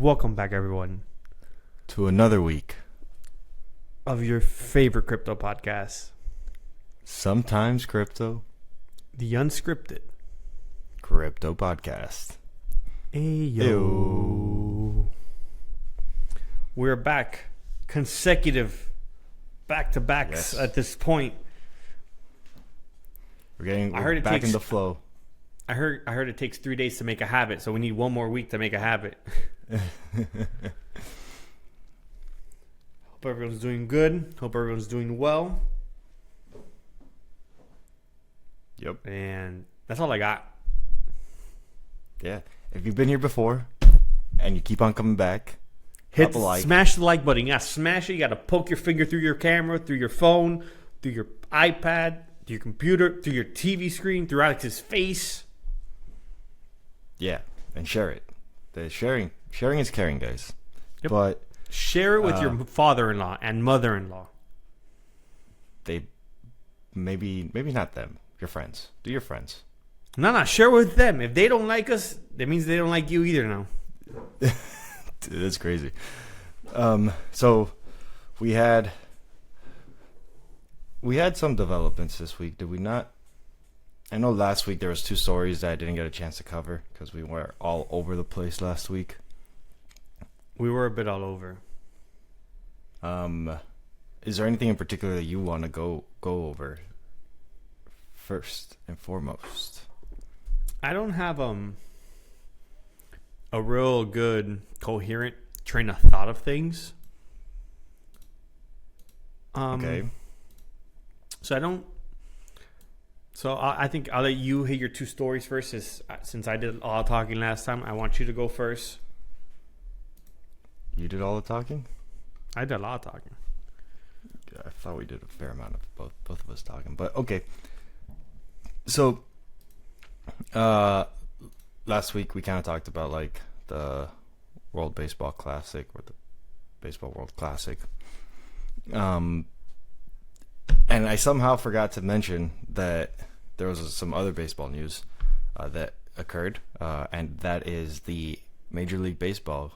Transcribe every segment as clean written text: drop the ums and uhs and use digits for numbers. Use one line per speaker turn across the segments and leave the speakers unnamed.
Welcome back, everyone,
to another week
of your favorite crypto podcast,
Sometimes Crypto
the Unscripted.
Crypto Podcast.
Ayo. We're back, consecutive back-to-backs
Yes.
at this point.
We're
it
back
takes-
in the flow.
I heard it takes 3 days to make a habit, so we need one more week to make a habit. Hope everyone's doing good. Hope everyone's doing well.
Yep.
And that's all I got.
Yeah. If you've been here before and you keep on coming back,
Hit
drop a like.
Smash the like button. You gotta smash it. You gotta poke your finger through your camera, through your phone, through your iPad, through your computer, through your TV screen, through Alex's face.
Yeah, and share it. The sharing is caring, guys.
Yep.
But
Share it with your father-in-law and mother-in-law.
they maybe not them. Your friends. Do your friends.
No, share it with them. If they don't like us, that means they don't like you either now.
Dude, that's crazy. So we had some developments this week, did we not? I know last week there was 2 stories that I didn't get a chance to cover because we were all over the place last week.
We were a bit all over.
Is there anything in particular that you want to go over first and foremost?
I don't have a real good coherent train of thought of things.
Okay.
So I don't. So I think I'll let you hit your 2 stories first, since I did all talking last time. I want you to go first.
You did all the talking?
I did a lot of talking.
I thought we did a fair amount of both of us talking, but okay. So, last week we kind of talked about like the World Baseball Classic or the Baseball World Classic. And I somehow forgot to mention that there was some other baseball news that occurred, and that is the Major League Baseball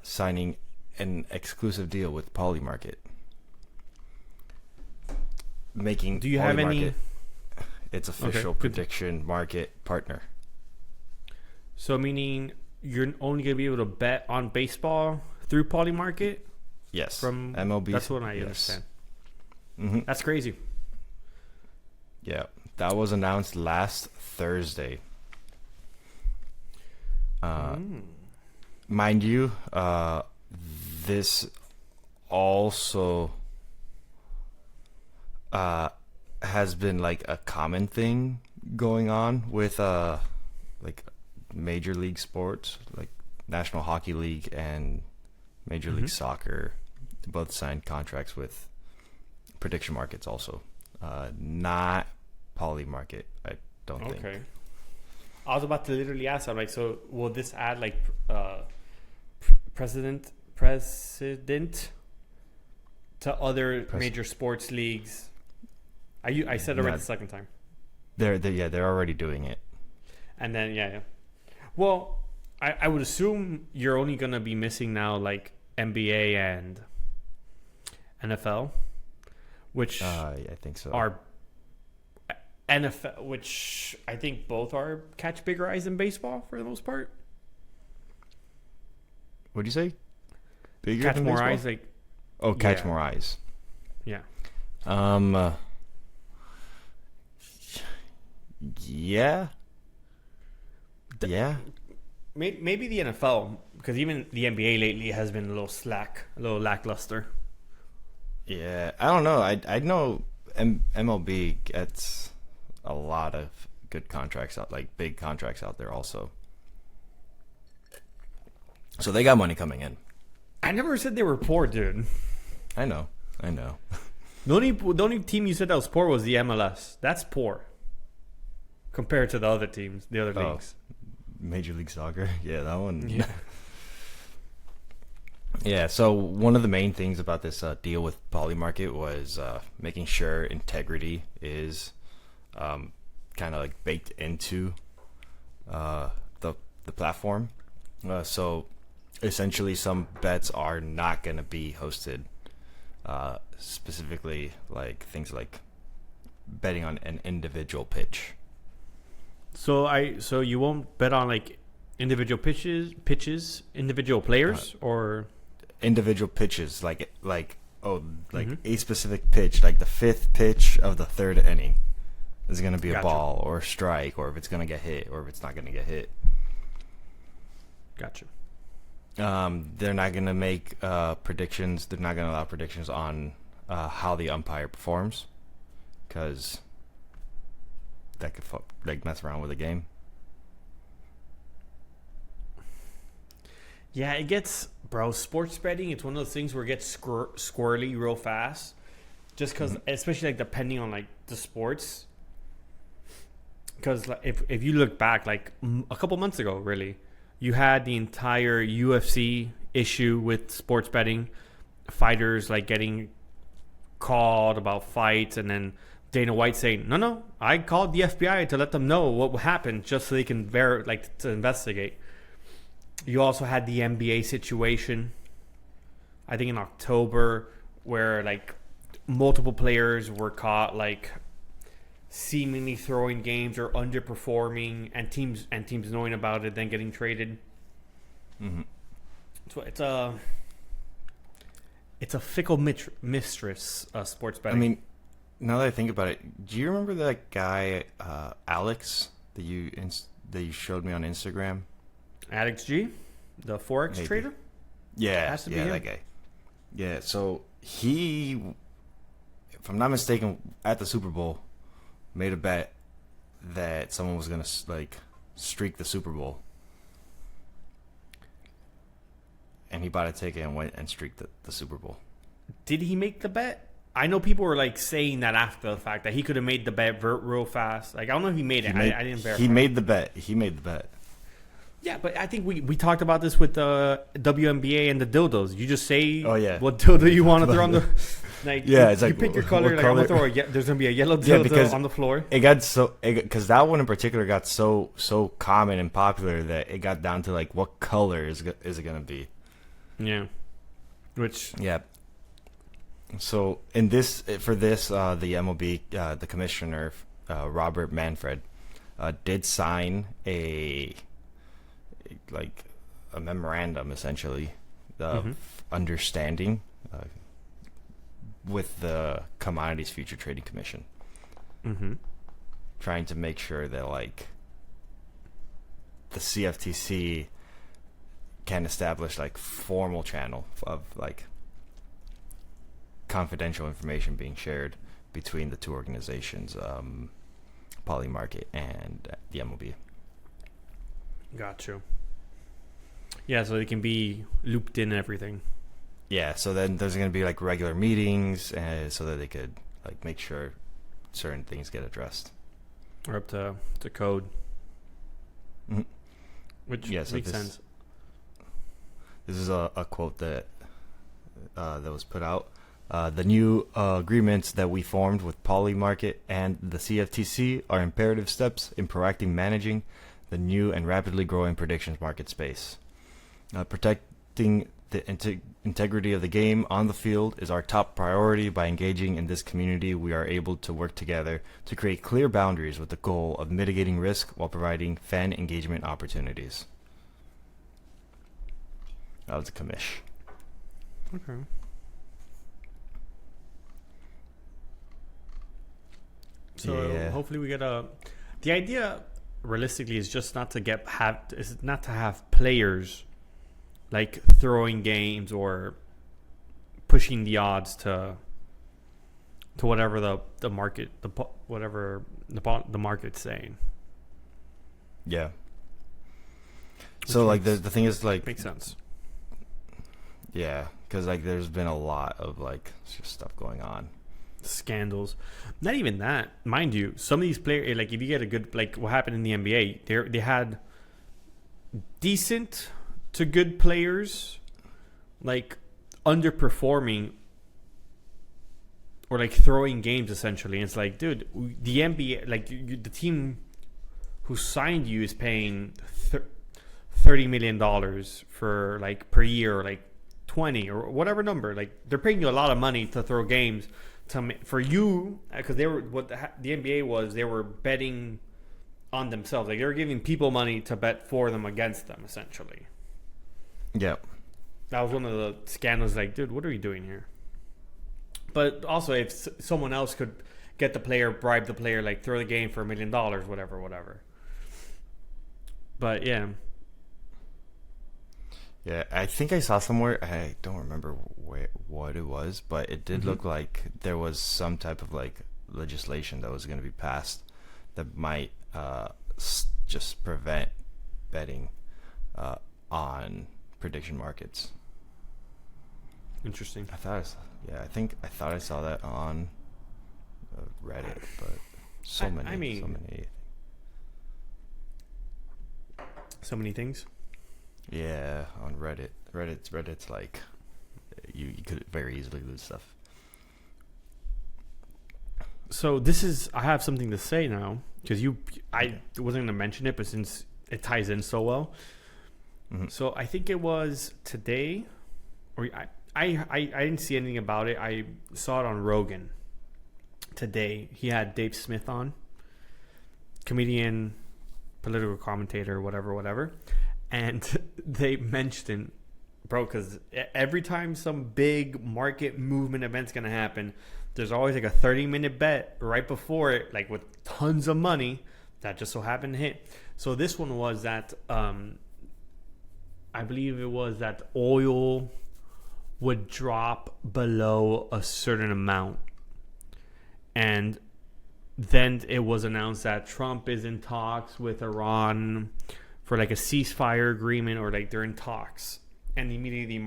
signing an exclusive deal with Polymarket. Making
Do you have any?
its official
Okay.
prediction market partner.
So meaning you're only gonna be able to bet on baseball through Polymarket
Yes,
from
MLB.
That's what I
yes.
understand.
Mm-hmm.
That's crazy.
Yeah, that was announced last Thursday. Mind you, this also has been like a common thing going on with like major league sports, like National Hockey League and Major League Soccer. Both signed contracts with prediction markets also. Not Polymarket, I don't think.
Okay. I was about to literally ask. I'm like, so will this add like president to other major sports leagues? I said it right
Not-
the second time.
They're already doing it.
And then yeah. Well, I would assume you're only gonna be missing now like NBA and NFL, which
I think so.
are NFL, which I think both are catch bigger eyes than baseball for the most part.
What'd you say? Bigger
Catch
than
more
baseball?
eyes, like
catch
yeah.
more eyes.
yeah.
Yeah. Yeah.
Maybe the NFL, because even the NBA lately has been a little lackluster.
Yeah. I don't know. I know MLB gets a lot of good contracts out, like big contracts out there also. So they got money coming in.
I never said they were poor, dude.
I know.
The only team you said that was poor was the MLS. That's poor compared to the other teams, the other leagues.
Major League Soccer. Yeah, that one.
Yeah.
Yeah, so one of the main things about this deal with Polymarket was making sure integrity is kind of like baked into the platform. So essentially some bets are not going to be hosted. Specifically, like things like betting on an individual pitch.
So you won't bet on like individual pitches, individual players, or
individual pitches, like a specific pitch, like the fifth pitch of the third inning is going to be a ball or a strike, or if it's going to get hit, or if it's not going to get hit.
Gotcha.
They're not going to make predictions. They're not going to allow predictions on how the umpire performs, because that could mess around with the game.
Yeah, it gets, bro. Sports betting, it's one of those things where it gets squirrely real fast, just because, especially like depending on like the sports. Because like, if you look back, like a couple months ago, really, you had the entire UFC issue with sports betting, fighters like getting called about fights, and then Dana White saying, "No, I called the FBI to let them know what happened, just so they can to investigate." You also had the NBA situation, I think in October, where like multiple players were caught like seemingly throwing games or underperforming, and teams knowing about it, then getting traded.
Mm-hmm.
So it's a fickle mistress, sports betting.
I mean, now that I think about it, do you remember that guy Alex that you showed me on Instagram?
Alex G, the Forex trader?
Yeah,
Has to be him.
That guy. Yeah, so he, if I'm not mistaken, at the Super Bowl, made a bet that someone was gonna like streak the Super Bowl, and he bought a ticket and went and streaked the Super Bowl.
Did he make the bet? I know people were like saying that after the fact that he could have made the bet real fast. Like I don't know if he made it. I didn't verify.
He made the bet.
Yeah, but I think we talked about this with the WNBA and the dildos. You just say what dildo you want to throw on the... Like,
it's
you
like...
pick your color. Like, I'm going to throw there's going to be a yellow dildo on the floor.
It got so... Because that one in particular got so common and popular that it got down to, like, what color is it going to be?
Yeah. Which...
Yeah. So, the MLB, the commissioner, Robert Manfred, did sign a memorandum, essentially, of understanding with the Commodities Future Trading Commission, trying to make sure that like the CFTC can establish like formal channel of like confidential information being shared between the two organizations, Polymarket and the MLB.
Got you. Yeah, so they can be looped in and everything.
Yeah, so then there's going to be like regular meetings, so that they could like make sure certain things get addressed.
Or up to code.
Mm-hmm.
Which makes sense.
This is a quote that was put out. The new agreements that we formed with Polymarket and the CFTC are imperative steps in proactively managing the new and rapidly growing predictions market space. Protecting the integrity of the game on the field is our top priority. By engaging in this community, we are able to work together to create clear boundaries with the goal of mitigating risk while providing fan engagement opportunities. That was a commish.
Okay. So hopefully we get the idea realistically is just not to have players like throwing games or pushing the odds to whatever the market the market's saying.
Yeah. So like the thing is like
makes sense.
Yeah, because like there's been a lot of like just stuff going on.
Scandals. Not even that, mind you. Some of these players, like if you get a good, like what happened in the NBA, they had decent to good players, like underperforming or like throwing games essentially. And it's like, dude, the NBA, like the team who signed you is paying $30 million for like per year, or like 20 or whatever number. Like they're paying you a lot of money to throw games for you, because they were what the NBA was. They were betting on themselves. Like they were giving people money to bet for them against them, essentially.
Yep.
That was one of the scandals. Like, dude, what are you doing here? But also, if someone else could get the player, bribe the player, like throw the game for $1 million, whatever. But yeah.
Yeah, I think I saw somewhere, I don't remember what it was, but it did look like there was some type of like legislation that was going to be passed that might just prevent betting on prediction markets.
Interesting.
I thought I saw that on Reddit, but so many
things.
Yeah, on Reddit. Reddit's like you could very easily lose stuff.
So I have something to say now, because I wasn't going to mention it, but since it ties in so well. So I think it was today, or I didn't see anything about it. I saw it on Rogan today. He had Dave Smith on, comedian, political commentator, whatever. And they mentioned, bro, because every time some big market movement event's going to happen, there's always like a 30-minute bet right before it, like with tons of money that just so happened to hit. So this one was that, I believe it was that oil would drop below a certain amount. And then it was announced that Trump is in talks with Iran for like a ceasefire agreement, or like they're in talks. And immediately the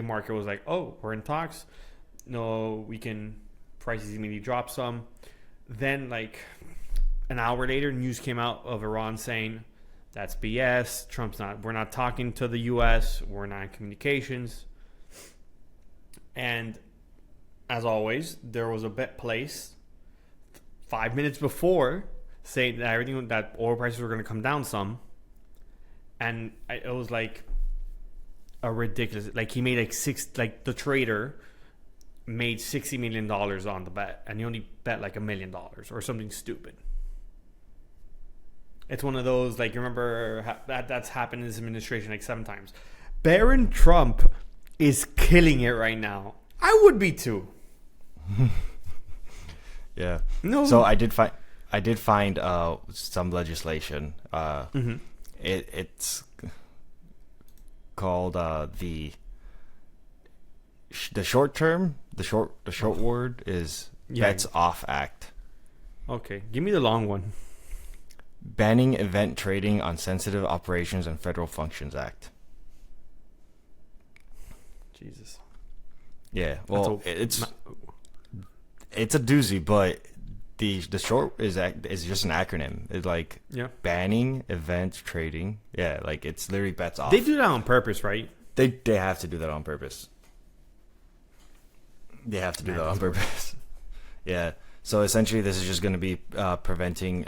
market was like, oh, we're in talks. No, prices immediately drop some. Then like an hour later, news came out of Iran saying, that's BS. We're not talking to the U.S. We're not in communications. And as always, there was a bet placed 5 minutes before saying that oil prices were going to come down some. And it was like a ridiculous, like he made the trader made $60 million on the bet, and he only bet like $1 million or something stupid. It's one of those, like, you remember that's happened in this administration like 7 times. Baron Trump is killing it right now. I would be too.
Yeah. No. So I did find some legislation. It's called the short term. The short word is Bets Off Act.
Okay, give me the long one.
Banning event trading on sensitive operations and federal functions act.
Jesus.
Yeah, well, it's a doozy, but the short is just an acronym. It's like banning event trading. Yeah, like it's literally bets off.
They do that on purpose, right?
They have to do that on purpose. They have to do that on purpose. Yeah. So essentially, this is just going to be preventing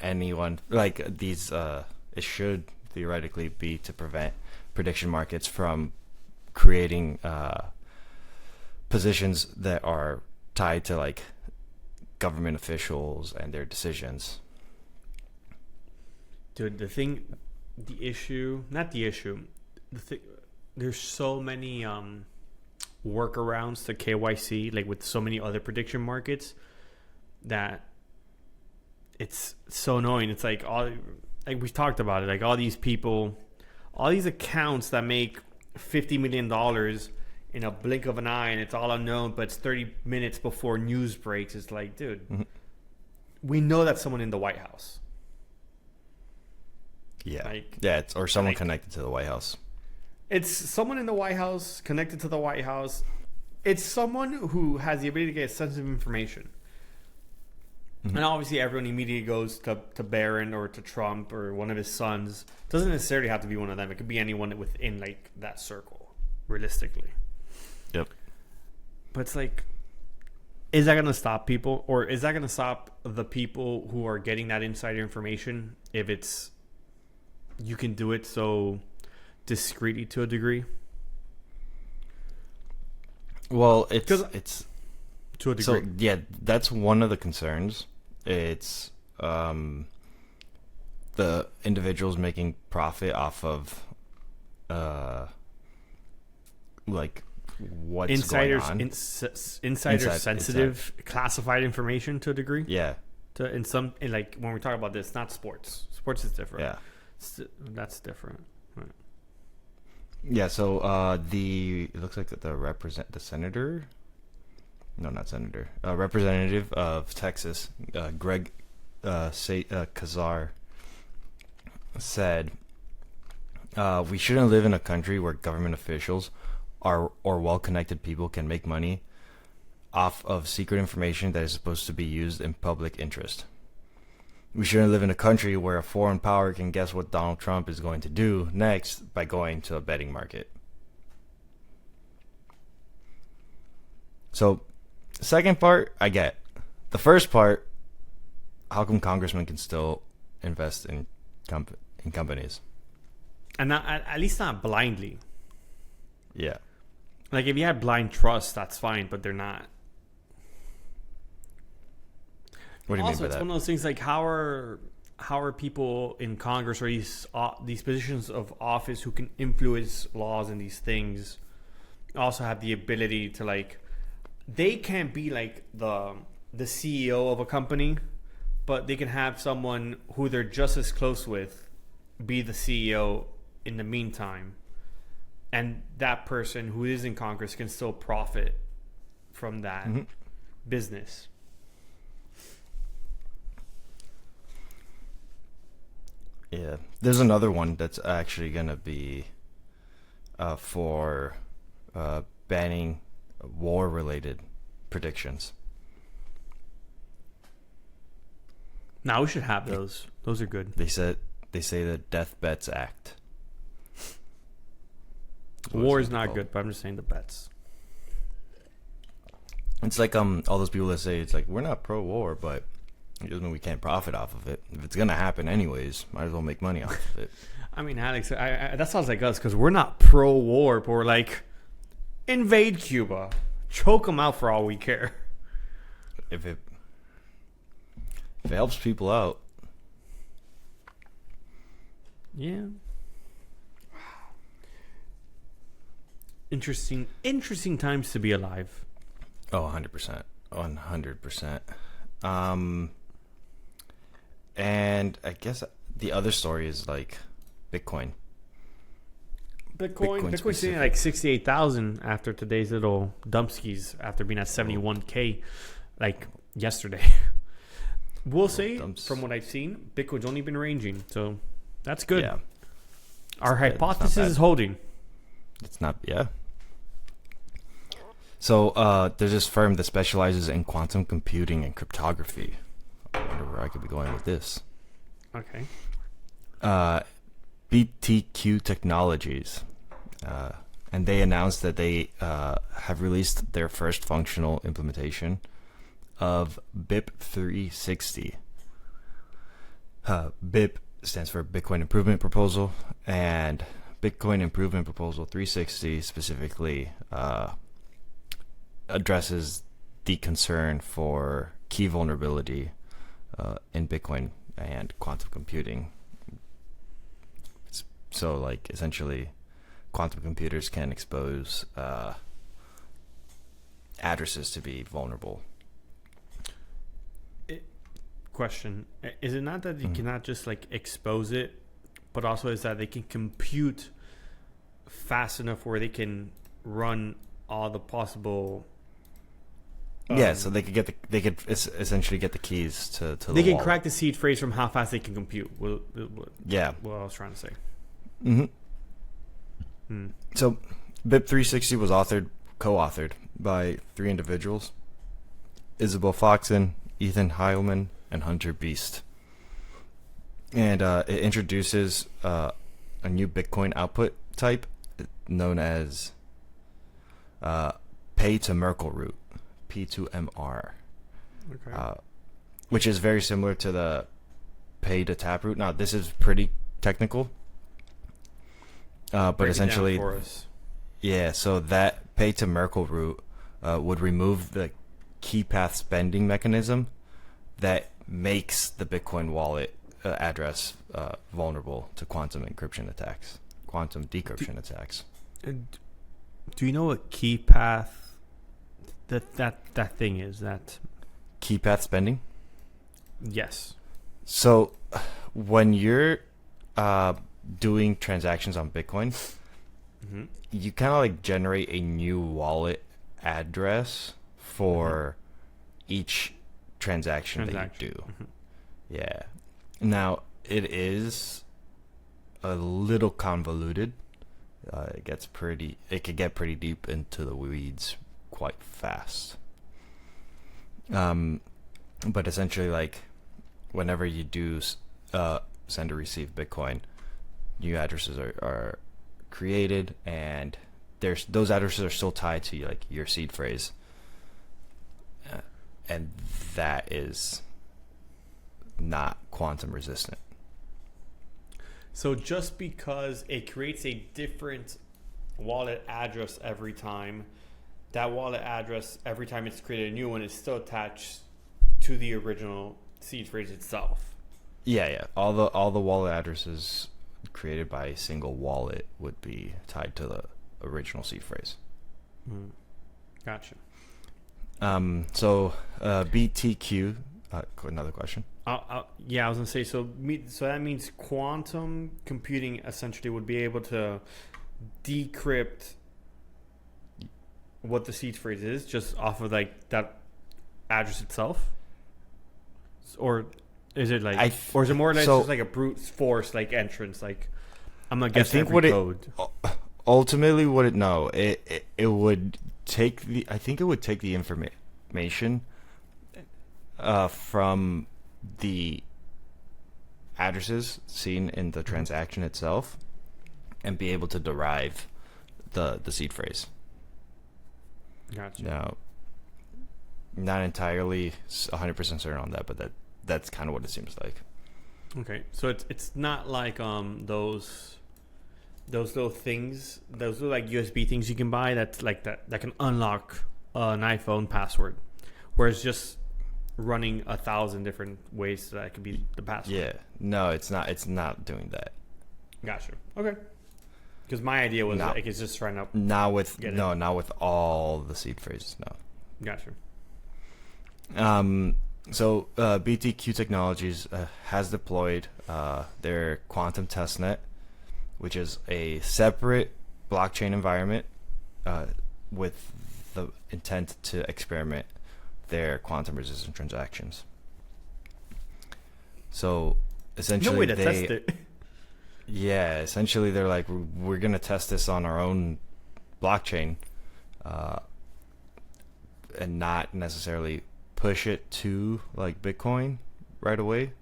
anyone like these. It should theoretically be to prevent prediction markets from creating positions that are tied to like government officials and their decisions.
Dude, there's so many workarounds to KYC, like with so many other prediction markets, that it's so annoying. It's like we've talked about it, like all these people, all these accounts that make $50 million in a blink of an eye, and it's all unknown, but it's 30 minutes before news breaks. It's like, dude, we know that's someone in the White House.
Yeah. Or someone connected to the White House.
It's someone in the White House, connected to the White House. It's someone who has the ability to get sensitive information. And obviously everyone immediately goes to Barron or to Trump or one of his sons. It doesn't necessarily have to be one of them. It could be anyone within like that circle, realistically.
Yep.
But it's like, is that going to stop people, or is that going to stop the people who are getting that insider information if it's you can do it so discreetly to a degree?
Well, it's
to a degree.
so yeah, that's one of the concerns. It's the individuals making profit off of like what's
Insiders,
going on.
insider sensitive classified information to a degree.
Yeah,
In like when we talk about this, not sports. Sports is different.
yeah.
That's different. Right.
Yeah, so it looks like the senator, no, not senator, representative of Texas, Greg Kazar, said, "We shouldn't live in a country where government officials or well-connected people can make money off of secret information that is supposed to be used in public interest. We shouldn't live in a country where a foreign power can guess what Donald Trump is going to do next by going to a betting market." So, second part, I get. The first part, how come congressmen can still invest in companies?
And not, at least not blindly.
Yeah.
Like if you had blind trust, that's fine, but they're not.
What do you
Also,
mean by
it's
that?
one of those things like how are people in Congress or these positions of office who can influence laws and these things also have the ability to like they can't be like the CEO of a company, but they can have someone who they're just as close with be the CEO in the meantime, and that person who is in Congress can still profit from that business.
Yeah. There's another one that's actually going to be for banning war-related predictions.
Now we should have those. Those are good.
They say the Death Bets Act.
War is not good, but I'm just saying the bets.
It's like all those people that say it's like we're not pro-war, but it doesn't mean we can't profit off of it. If it's gonna happen anyways, might as well make money off of it.
I mean, Alex, that sounds like us because we're not pro-war, but we're like invade Cuba, choke them out for all we care.
If it helps people out,
yeah. Interesting times to be alive.
oh, 100%, 100%. And I guess the other story is like Bitcoin.
Bitcoin's sitting at like 68,000 after today's little dumpskis after being at 71K like yesterday. We'll say from what I've seen, Bitcoin's only been ranging, so that's good.
Yeah.
Our hypothesis
bad.
is holding.
It's not, yeah. So there's this firm that specializes in quantum computing and cryptography. I wonder where I could be going with this.
Okay.
BTQ Technologies. And they announced that they have released their first functional implementation of BIP 360. BIP stands for Bitcoin Improvement Proposal, and Bitcoin Improvement Proposal 360 specifically addresses the concern for key vulnerability in Bitcoin and quantum computing. So, like, essentially, quantum computers can expose addresses to be vulnerable.
Question: is it not that you cannot just like expose it, but also is that they can compute fast enough where they can run all the possible?
Yeah, so they could essentially get the keys to the
They can
wallet.
crack the seed phrase from how fast they can compute.
Yeah.
What I was trying to say.
So, BIP 360 was co-authored by 3 individuals: Isabel Foxen, Ethan Heilman, and Hunter Beast. And it introduces a new Bitcoin output type known as pay to Merkle root, P2MR,
Okay.
which is very similar to the pay to taproot. Now, this is pretty technical, but
Break it down
essentially,
for us.
yeah. So that pay to Merkle route would remove the key path spending mechanism that makes the Bitcoin wallet address vulnerable to quantum decryption attacks.
And do you know what key path that thing is? That
Key path spending.
yes.
So when you're doing transactions on Bitcoin,
Mm-hmm.
you kind of like generate a new wallet address for each transaction that you do.
Mm-hmm.
Yeah. Now, it is a little convoluted. It could get pretty deep into the weeds quite fast. But essentially, like, whenever you do send or receive Bitcoin, new addresses are created, and those addresses are still tied to like your seed phrase, and that is not quantum resistant.
So just because it creates a different wallet address every time, that wallet address every time it's created a new one is still attached to the original seed phrase itself.
Yeah. All the wallet addresses created by a single wallet would be tied to the original seed phrase.
Mm. Gotcha.
So BTQ. Another question.
Yeah, I was gonna say so that means quantum computing essentially would be able to decrypt what the seed phrase is just off of like that address itself, or is it like, or is it more or less just like a brute force like entrance? Like I'm gonna guess every code.
Ultimately, it would take the information from the addresses seen in the transaction itself and be able to derive the seed phrase.
Gotcha.
Now, not entirely 100% certain on that, but that's kind of what it seems like.
Okay, so it's not like those little things, those little like USB things you can buy that's like that can unlock an iPhone password, where it's just running 1,000 different ways that could be the password.
Yeah, no, it's not doing that.
Gotcha. Okay. Because my idea was like it's just trying to
not with all the seed phrases. No.
Gotcha.
So BTQ Technologies has deployed their quantum testnet, which is a separate blockchain environment with the intent to experiment their quantum resistant transactions. So essentially,
no way to test it.
Yeah, essentially they're like, we're gonna test this on our own blockchain, and not necessarily push it to like Bitcoin right away.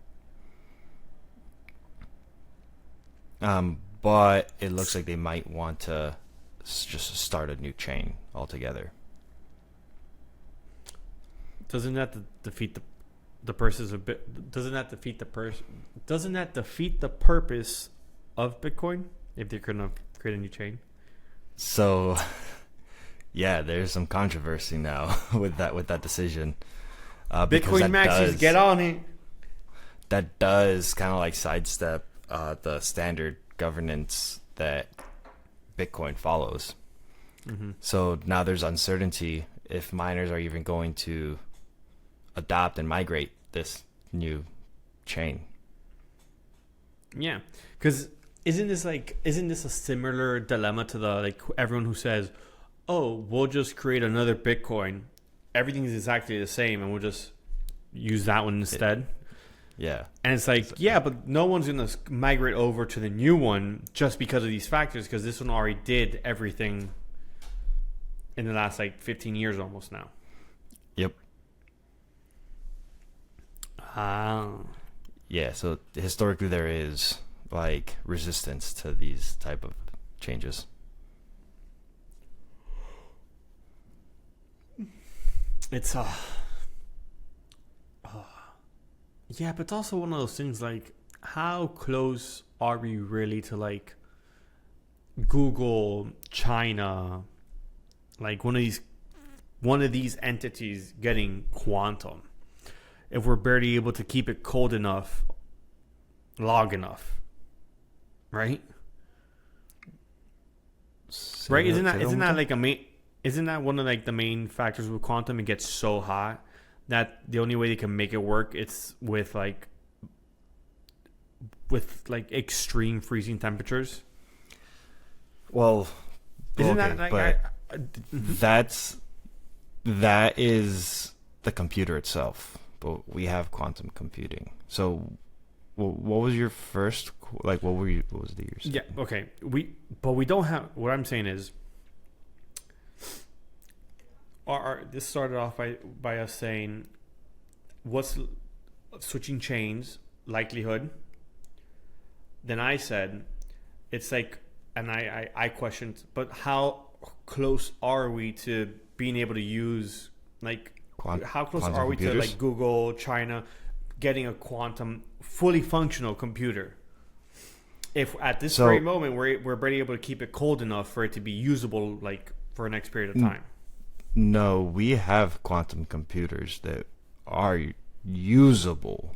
But it looks like they might want to just start a new chain altogether.
Doesn't that defeat the purpose of Doesn't that defeat the purpose of Bitcoin if they're gonna create a new chain?
So, yeah, there's some controversy now with that decision.
Bitcoin maxis, get on it.
That does kind of like sidestep the standard governance that Bitcoin follows.
Mm-hmm.
So now there's uncertainty if miners are even going to adopt and migrate this new chain.
Yeah, because isn't this a similar dilemma to the like everyone who says, "Oh, we'll just create another Bitcoin. Everything is exactly the same, and we'll just use that one instead."
Yeah,
and it's like, yeah, but no one's gonna migrate over to the new one just because of these factors, because this one already did everything in the last like 15 years almost now.
Yep. Yeah, so historically there is like resistance to these type of changes.
it's yeah, but it's also one of those things like how close are we really to like Google, China, like one of these entities getting quantum? If we're barely able to keep it cold enough, long enough, right? Right? Isn't that like a main? Isn't that one of like the main factors with quantum? It gets so hot that the only way they can make it work it's with like extreme freezing temperatures.
Well,
Isn't
okay,
that like
but that is the computer itself. But we have quantum computing. So, what was your first? Like, what was the years?
yeah, okay. We don't have. What I'm saying is, this started off by us saying, what's switching chains likelihood? Then I said, it's like, and I questioned, but how close are we to being able to use like? How close are we to like Google, China, getting a quantum fully functional computer? If at this very moment we're barely able to keep it cold enough for it to be usable like for an next period of time.
No, we have quantum computers that are usable.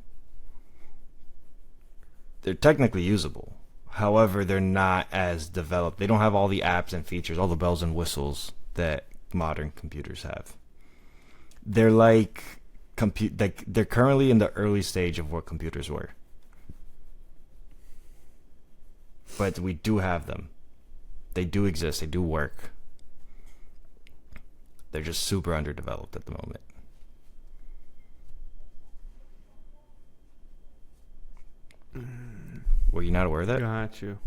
They're technically usable. However, they're not as developed. They don't have all the apps and features, all the bells and whistles that modern computers have. They're like they're currently in the early stage of what computers were. But we do have them. They do exist. They do work. They're just super underdeveloped at the moment. Were you not aware of that?
Got you.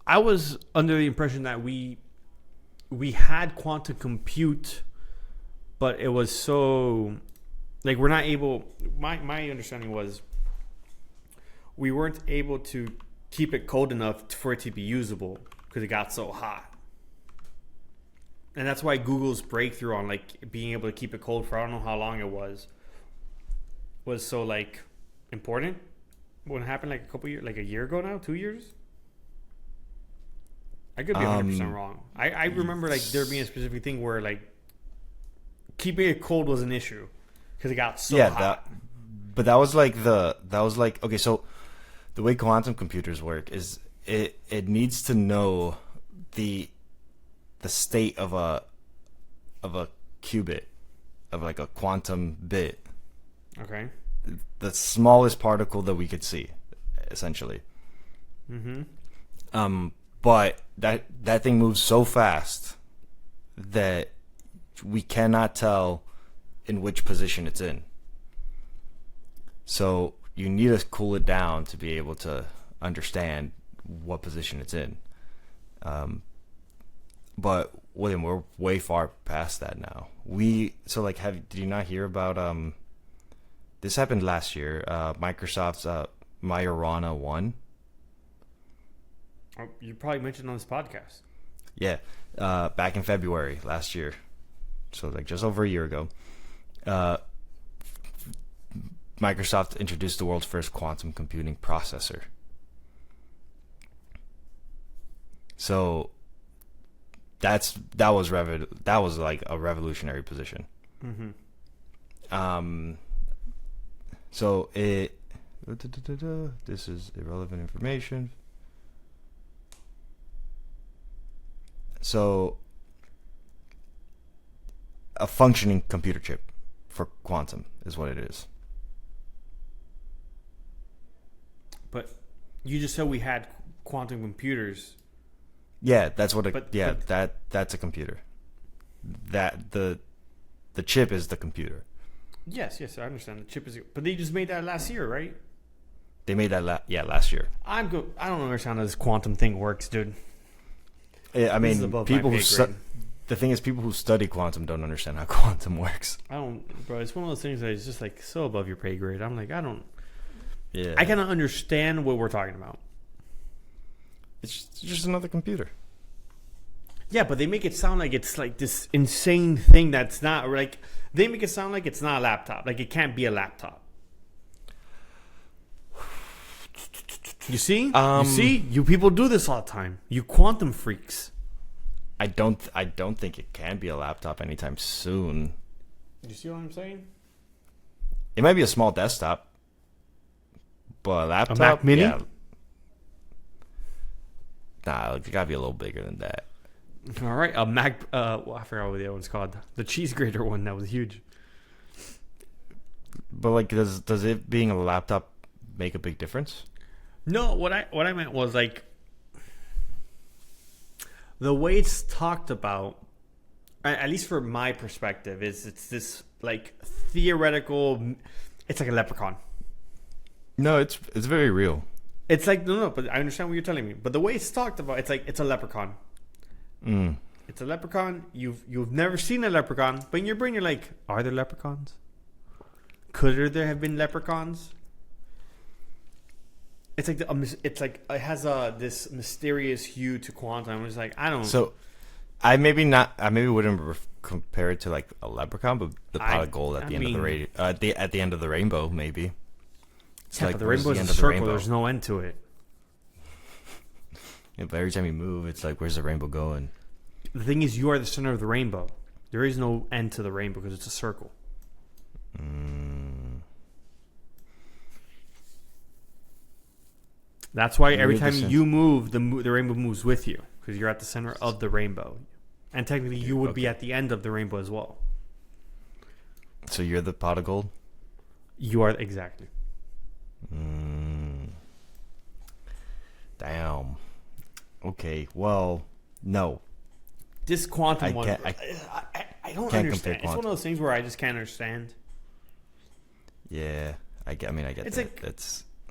I was under the impression that we had quantum compute, but it was so like we're not able. My understanding was we weren't able to keep it cold enough for it to be usable because it got so hot. And that's why Google's breakthrough on like being able to keep it cold for I don't know how long it was so like important. When it happened like a couple years, like a year ago now, 2 years. I could be 100% wrong. I remember like there being a specific thing where like keeping it cold was an issue because it got so hot.
That was like okay. So the way quantum computers work is it needs to know the state of a qubit, of like a quantum bit.
Okay.
The smallest particle that we could see, essentially.
Mm-hmm.
But that thing moves so fast that we cannot tell in which position it's in. So you need to cool it down to be able to understand what position it's in. But William, we're way far past that now. Did you not hear about this happened last year? Microsoft's Majorana 1.
Oh, you probably mentioned on this podcast.
Yeah, back in February last year, so like just over a year ago, Microsoft introduced the world's first quantum computing processor. So that was like a revolutionary position.
Mm-hmm.
So this is irrelevant information. So a functioning computer chip for quantum is what it is.
But you just said we had quantum computers.
Yeah, that's what that's a computer. That the chip is the computer.
Yes, I understand. The chip is, but they just made that last year, right?
They made that last year.
I don't understand how this quantum thing works, dude.
I mean, people the thing is, people who study quantum don't understand how quantum works.
Bro. It's one of those things that is just like so above your pay grade. I'm like,
Yeah.
I cannot understand what we're talking about.
It's just another computer.
Yeah, but they make it sound like it's like this insane thing that's not like. They make it sound like it's not a laptop. Like it can't be a laptop. You see? You see? You people do this all the time. You quantum freaks.
I don't think it can be a laptop anytime soon.
You see what I'm saying?
It might be a small desktop, but a laptop.
A Mac Mini?
Yeah. Nah, it gotta be a little bigger than that.
All right, a Mac. Well, I forgot what the other one's called. The cheese grater one that was huge.
But like, does it being a laptop make a big difference?
No, what I meant was like the way it's talked about. At least from my perspective, is it's this like theoretical. It's like a leprechaun.
No, it's very real.
It's like no, but I understand what you're telling me. But the way it's talked about, it's like it's a leprechaun. It's a leprechaun. You've never seen a leprechaun, but in your brain you're like, are there leprechauns? Could there have been leprechauns? It's like it has this mysterious hue to quantum. It's like I don't.
So, I maybe wouldn't compare it to like a leprechaun, but the pot of gold at the end of the at the end of the rainbow, maybe. It's
yeah,
like
but the rainbow is a circle. There's no end to it.
Yeah, but every time you move, it's like, where's the rainbow going?
The thing is, you are the center of the rainbow. There is no end to the rainbow because it's a circle. That's why every time you move, the rainbow moves with you because you're at the center of the rainbow. And technically, you would be at the end of the rainbow as well.
So you're the pot of gold?
You are, exactly.
Damn. Okay, well, no.
This quantum one, I don't understand. It's one of those things where I just can't understand.
Yeah, I get
it's
that.
Like,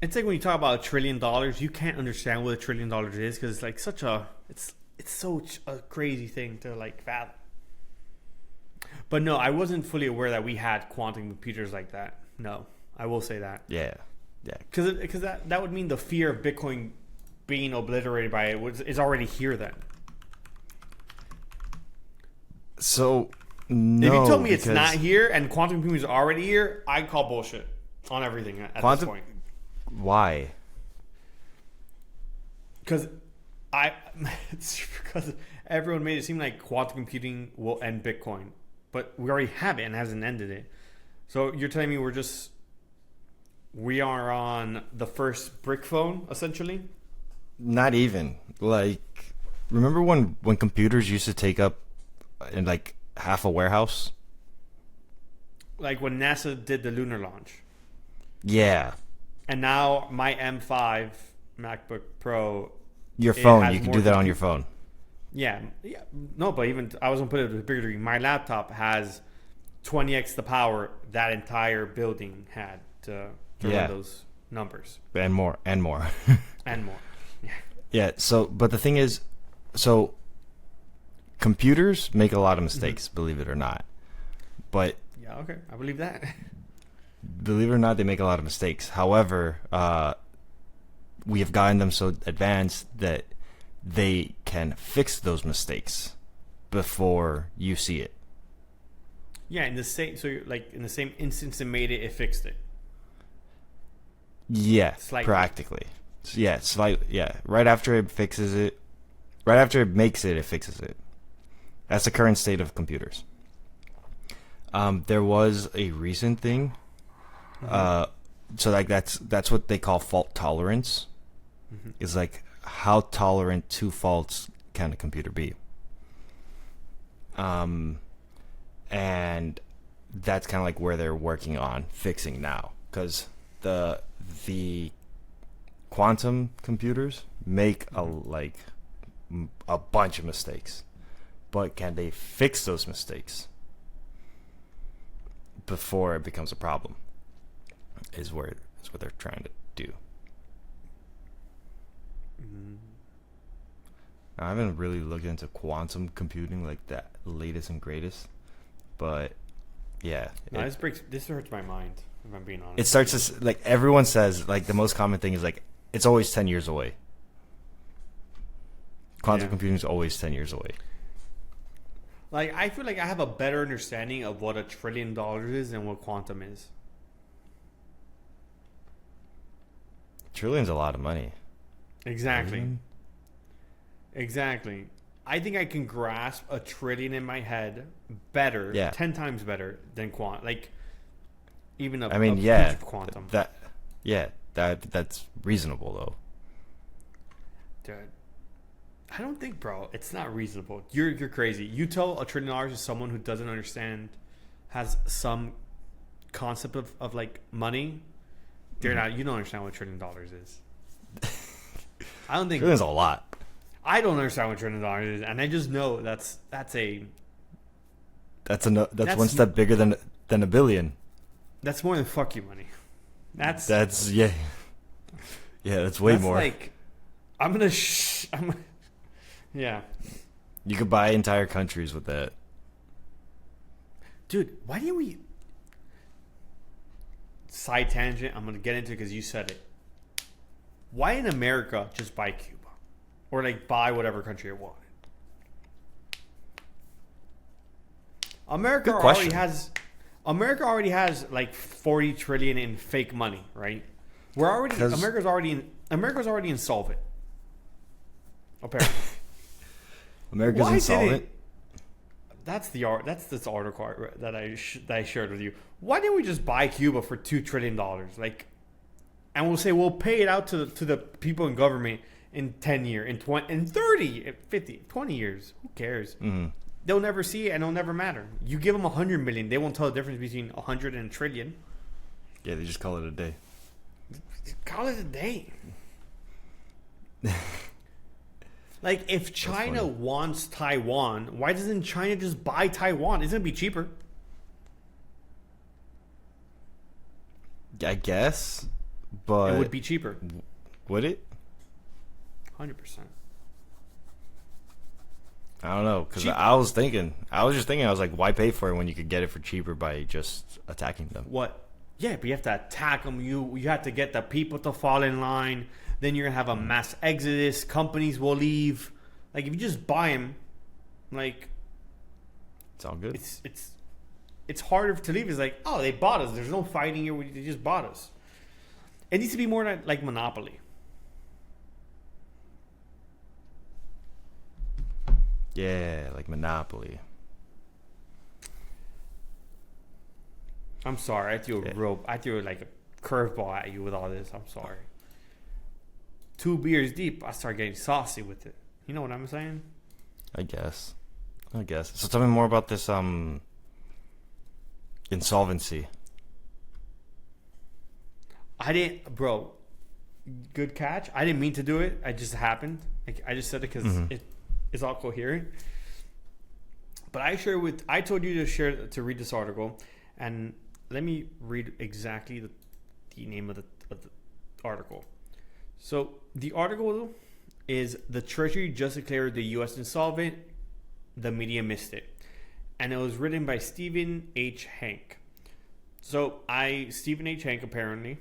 it's like when you talk about $1 trillion, you can't understand what $1 trillion is because it's like such a it's such a crazy thing to like fathom. But no, I wasn't fully aware that we had quantum computers like that. No, I will say that.
Yeah.
Because that would mean the fear of Bitcoin being obliterated by it is already here then.
So, no.
If you told me it's not here and quantum computing is already here, I'd call bullshit on everything at this point.
Why?
Because it's because everyone made it seem like quantum computing will end Bitcoin, but we already have it and hasn't ended it. So you're telling me we are on the first brick phone, essentially?
Not even. Like, remember when computers used to take up in like half a warehouse?
Like when NASA did the lunar launch.
Yeah.
And now my M5 MacBook Pro.
Your phone, you can do that on your phone.
Yeah. No, but even I was gonna put it to a bigger degree. My laptop has 20x the power that entire building had to run those numbers.
And more.
And more.
Yeah. So, but the thing is, computers make a lot of mistakes, believe it or not. But
yeah, okay, I believe that.
Believe it or not, they make a lot of mistakes. However, we have gotten them so advanced that they can fix those mistakes before you see it.
Yeah, in the same in the same instance it made it fixed it.
Yeah,
slightly.
Practically. Yeah, slightly. Yeah, right after it fixes it, right after it makes it, it fixes it. That's the current state of computers. There was a recent thing. So like that's what they call fault tolerance. Is like how tolerant to faults can a computer be. And that's kind of like where they're working on fixing now, because the quantum computers make a bunch of mistakes, but can they fix those mistakes before it becomes a problem? Is what they're trying to do. I haven't really looked into quantum computing like that latest and greatest, but yeah.
No, this hurts my mind, if I'm being honest.
It starts to, like, everyone says, like, the most common thing is like it's always 10 years away. Quantum computing is always 10 years away.
Like, I feel like I have a better understanding of what $1 trillion is and what quantum is.
Trillion's a lot of money.
Exactly.
Trillion?
Exactly. I think I can grasp $1 trillion in my head better,
Yeah.
10 times better than quantum. Like, even a,
I mean,
a
yeah,
pinch of quantum.
That's reasonable though.
Dude, I don't think, bro, it's not reasonable. You're crazy. You tell $1 trillion to someone who doesn't understand, has some concept of like money. They're not. You don't understand what $1 trillion is. I don't think.
Trillion's a lot.
I don't understand what $1 trillion is, and I just know that's
one step bigger than a billion.
That's more than fuck you money. That's
yeah. Yeah, that's way more.
Like, yeah.
You could buy entire countries with that.
Dude, why didn't we... Side tangent, I'm going to get into it because you said it. Why in America just buy Cuba? Or like buy whatever country it wanted? America already has like 40 trillion in fake money, right? America's already insolvent. Apparently.
America's insolvent.
That's this article that I shared with you. Why didn't we just buy Cuba for $2 trillion? Like, and we'll say we'll pay it out to the people in government in 10 years, in 20, in 30, 50, 20 years. Who cares? Mm-hmm. They'll never see it and it'll never matter. You give them 100 million, they won't tell the difference between 100 and a trillion.
Yeah, they just call it a day.
Call it a day. Like, if China wants Taiwan, why doesn't China just buy Taiwan? It's going to be cheaper.
I guess, but...
It would be cheaper.
Would it?
100%.
I don't know, because I was just thinking, I was like, why pay for it when you could get it for cheaper by just attacking them?
What? Yeah, but you have to attack them. You have to get the people to fall in line. Then you're going to have a mass exodus. Companies will leave. Like, if you just buy them, like...
It's all good.
It's harder to leave. It's like, oh, they bought us. There's no fighting here. They just bought us. It needs to be more like Monopoly.
Yeah, like Monopoly.
I'm sorry. I threw like a curveball at you with all this. I'm sorry. 2 beers deep, I start getting saucy with it. You know what I'm saying?
I guess. So tell me more about this insolvency.
Bro, good catch. I didn't mean to do it. I just happened. I just said it because it's all coherent. But I told you to read this article, and let me read exactly the name of the article. So the article is "The Treasury just declared the U.S. insolvent. The media missed it," and it was written by Stephen H. Hank. So Stephen H. Hank, apparently,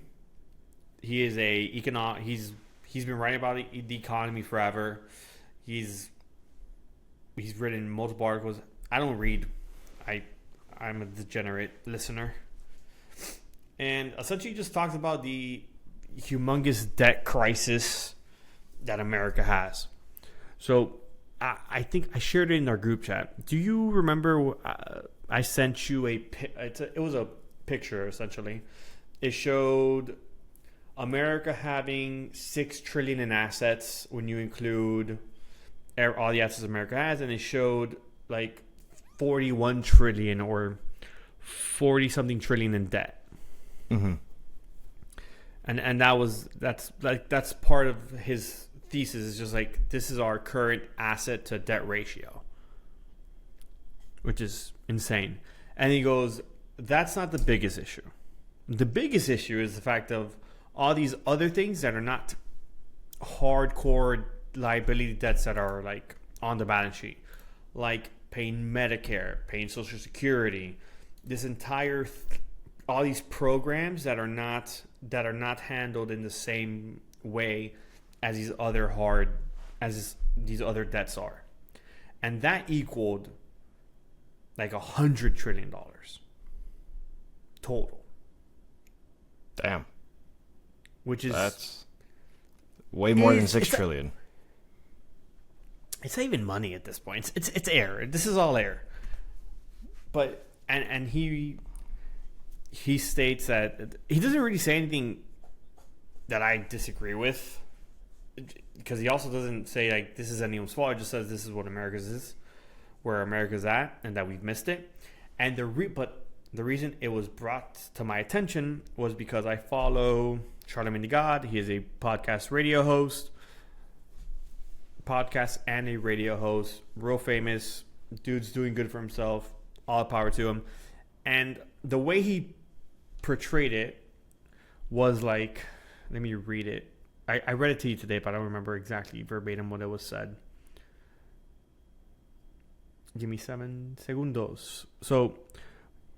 he is he's been writing about the economy forever. He's written multiple articles. I don't read. I'm a degenerate listener. And essentially just talks about the humongous debt crisis that America has. So I think I shared it in our group chat. Do you remember I sent you it was a picture, essentially. It showed America having $6 trillion in assets when you include all the assets America has, and it showed like 41 trillion or 40 something trillion in debt. Mm-hmm. And that's part of his thesis. Is just like, this is our current asset to debt ratio, which is insane. And he goes, that's not the biggest issue. The biggest issue is the fact of all these other things that are not hardcore liability debts that are like on the balance sheet, like paying Medicare, paying Social Security, this entire all these programs that are not handled in the same way as these other debts are, and that equaled like $100 trillion total.
Damn.
Which is
that's way more than 6 trillion.
It's not even money at this point. It's air. This is all air. But and he states that he doesn't really say anything that I disagree with, because he also doesn't say like this is anyone's fault. He just says this is what America's is, where America's at, and that we've missed it. And the reason it was brought to my attention was because I follow Charlemagne the God. He is a podcast and a radio host, real famous. Dude's doing good for himself. All power to him. And the way he portrayed it was like, let me read it. I read it to you today, but I don't remember exactly verbatim what it was said. Give me 7 segundos. So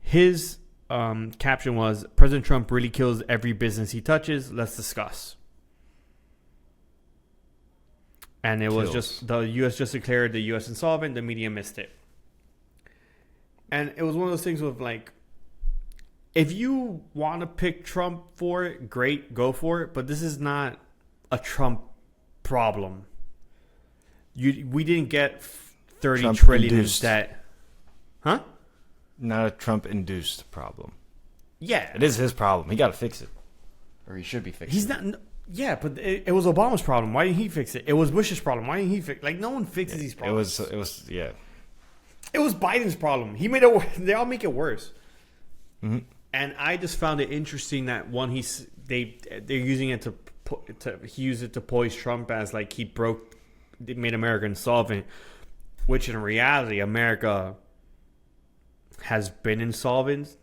his caption was, President Trump really kills every business he touches. Let's discuss. And it was just, the U.S. just declared the U.S. insolvent. The media missed it. And it was one of those things with like, if you want to pick Trump for it, great, go for it. But this is not a Trump problem. We didn't get 30
Trump
trillion
induced.
in debt. Huh?
Not a Trump-induced problem.
Yeah.
It is his problem. He got to fix it. Or he should be fixing it.
He's not... Yeah, but it was Obama's problem. Why didn't he fix it? It was Bush's problem. Why didn't he fix it? Like, no one fixes these problems.
It was, yeah.
It was Biden's problem. He made it. They all make it worse.
Mm-hmm.
And I just found it interesting that they're using it he used it to poise Trump as like they made America insolvent, which in reality America has been insolvent,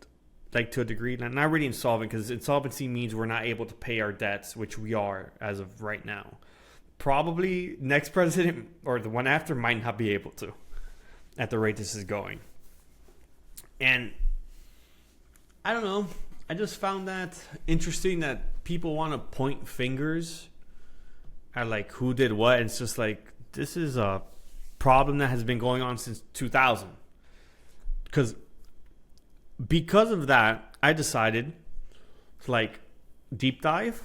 like to a degree. Not really insolvent, because insolvency means we're not able to pay our debts, which we are as of right now. Probably next president or the one after might not be able to, at the rate this is going. And I don't know. I just found that interesting that people want to point fingers at like who did what. And it's just like, this is a problem that has been going on since 2000. Because of that, I decided to like deep dive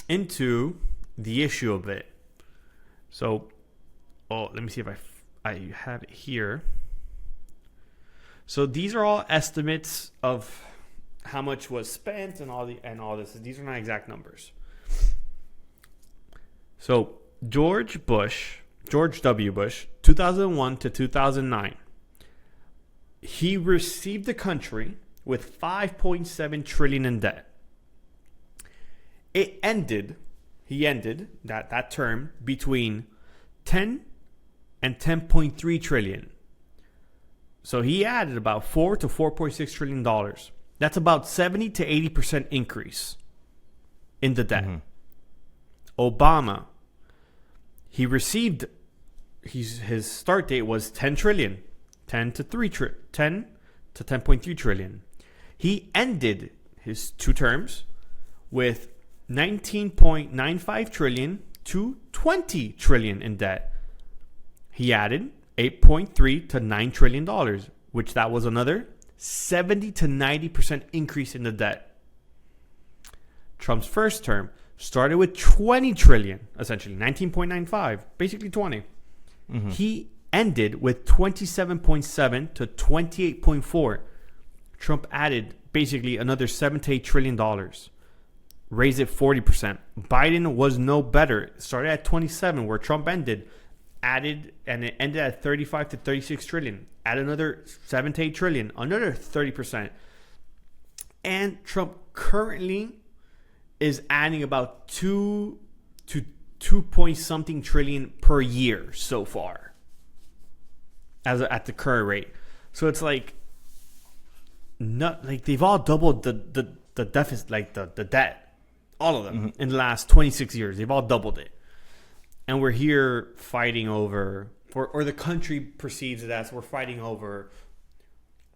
into the issue of it. So, let me see if I have it here. So these are all estimates of how much was spent and all this. These are not exact numbers. So George W. Bush, 2001 to 2009, he received the country with 5.7 trillion in debt. He ended that term between 10 and 10.3 trillion. So he added about $4 to $4.6 trillion. That's about 70 to 80% increase in the debt. Mm-hmm. Obama, his start date was 10 trillion, 10 to 10.3 trillion. He ended his two terms with 19.95 trillion to 20 trillion in debt. He added 8.3 to $9 trillion, which that was another 70 to 90% increase in the debt. Trump's first term started with 20 trillion, essentially 19.95, basically 20. Mm-hmm. He ended with 27.7 to 28.4. Trump added basically another $7 to $8 trillion, raised it 40%. Biden was no better. Started at 27, where Trump ended, added, and it ended at 35 to 36 trillion. Add another 7 to 8 trillion, another 30%. And Trump currently is adding about 2 to 2 point something trillion per year so far, at the current rate. So it's like, not like they've all doubled the deficit, like the debt, all of them, in the last 26 years. They've all doubled it. And we're here fighting over, or the country perceives it as, we're fighting over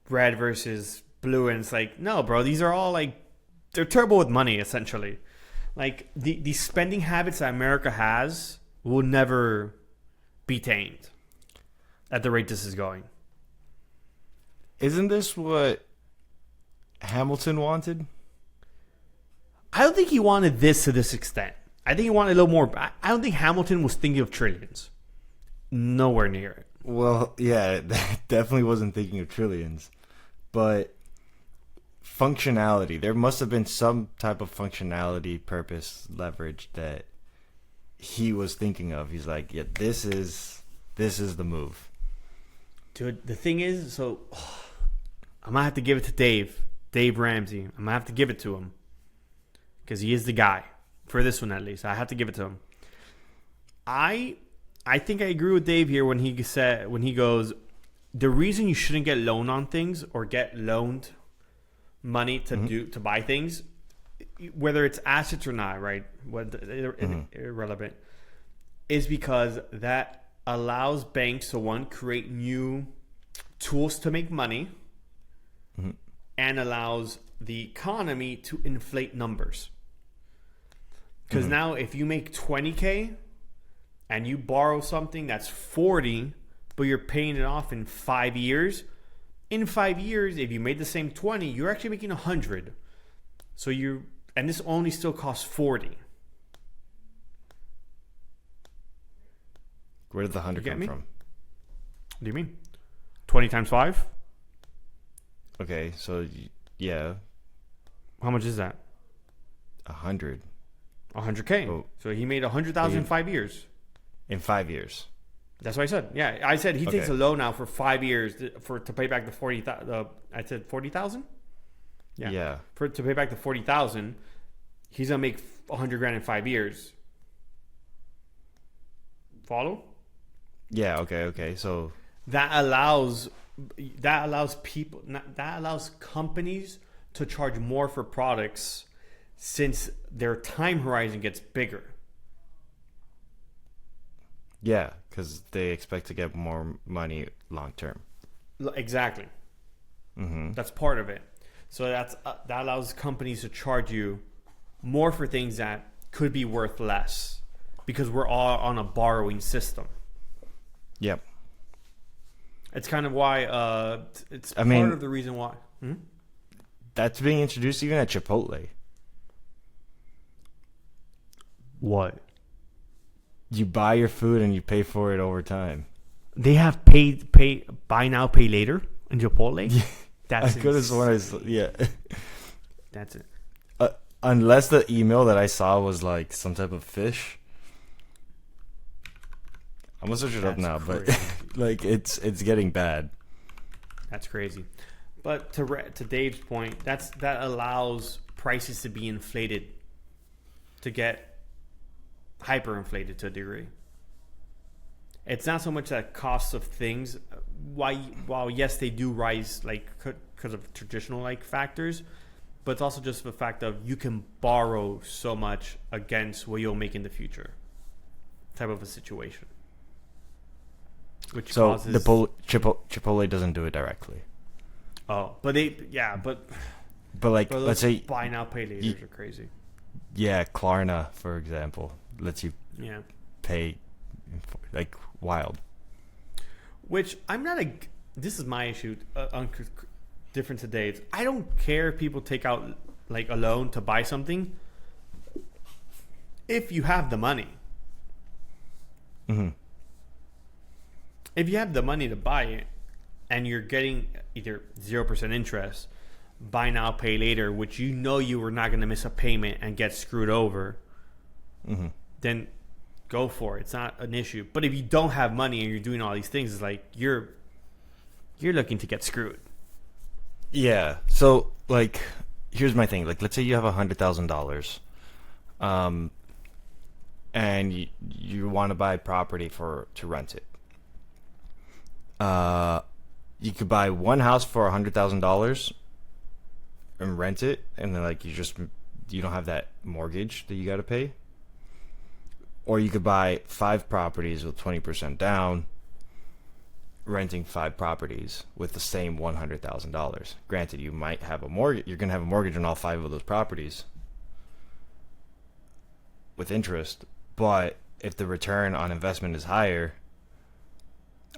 red versus blue. And it's like, no, bro, these are all like, they're terrible with money, essentially. Like, the spending habits that America has will never be tamed at the rate this is going.
Isn't this what Hamilton wanted?
I don't think he wanted this to this extent. I think he wanted a little more. I don't think Hamilton was thinking of trillions. Nowhere near it.
Well, yeah, definitely wasn't thinking of trillions. But functionality. There must have been some type of functionality, purpose, leverage that he was thinking of. He's like, yeah, this is the move.
Dude, the thing is, I'm going to have to give it to Dave Ramsey. I'm going to have to give it to him. Because he is the guy. For this one, at least. I have to give it to him. I think I agree with Dave here when he goes, the reason you shouldn't get loan on things or get loaned money to buy things, whether it's assets or not, right? Irrelevant, is because that allows banks to, one, create new tools to make money, and allows the economy to inflate numbers. Because now if you make $20K and you borrow something that's 40, but you're paying it off in 5 years, in 5 years, if you made the same 20, you're actually making 100. And this only still costs 40.
Where did the 100 come from?
What do you mean? 20 times 5?
Okay, so yeah.
How much is that?
100.
100K.
Oh.
So he made 100,000 in 5 years.
In 5 years.
That's what I said. Yeah, I said he takes a loan now for 5 years to pay back the 40,000. I said 40,000.
Yeah.
To pay back the 40,000, he's gonna make 100 grand in 5 years. Follow?
Yeah. Okay. So
that allows companies to charge more for products since their time horizon gets bigger.
Yeah, because they expect to get more money long term.
Exactly. That's part of it. So that allows companies to charge you more for things that could be worth less, because we're all on a borrowing system.
Yep.
It's kind of why. It's part of the reason why.
That's being introduced even at Chipotle.
What?
You buy your food and you pay for it over time.
They have buy now, pay later in Chipotle. That's
I could have sworn
That's it.
Unless the email that I saw was like some type of fish. I'm gonna search it up now, crazy. But like it's getting bad.
That's crazy. But to Dave's point, that allows prices to be inflated, to get hyperinflated to a degree. It's not so much that costs of things, while yes they do rise like because of traditional like factors, but it's also just the fact of you can borrow so much against what you'll make in the future, type of a situation. Which
so
causes
Chipotle doesn't do it directly.
Oh, but
let's say
buy now pay later are crazy.
Yeah, Klarna, for example, lets you pay like wild.
Which I'm not this is my issue. Different today. I don't care if people take out like a loan to buy something if you have the money. If you have the money to buy it and you're getting either 0% interest, buy now pay later, which you know you were not going to miss a payment and get screwed over, then go for it. It's not an issue. But if you don't have money and you're doing all these things, it's like you're looking to get screwed.
Yeah. So like, here's my thing. Like, let's say you have $100,000, and you want to buy property to rent it. You could buy one house for $100,000 and rent it, and then like you don't have that mortgage that you got to pay. Or you could buy 5 properties with 20% down, renting 5 properties with the same $100,000. Granted, you might have a mortgage. You're gonna have a mortgage on all 5 of those properties with interest, but if the return on investment is higher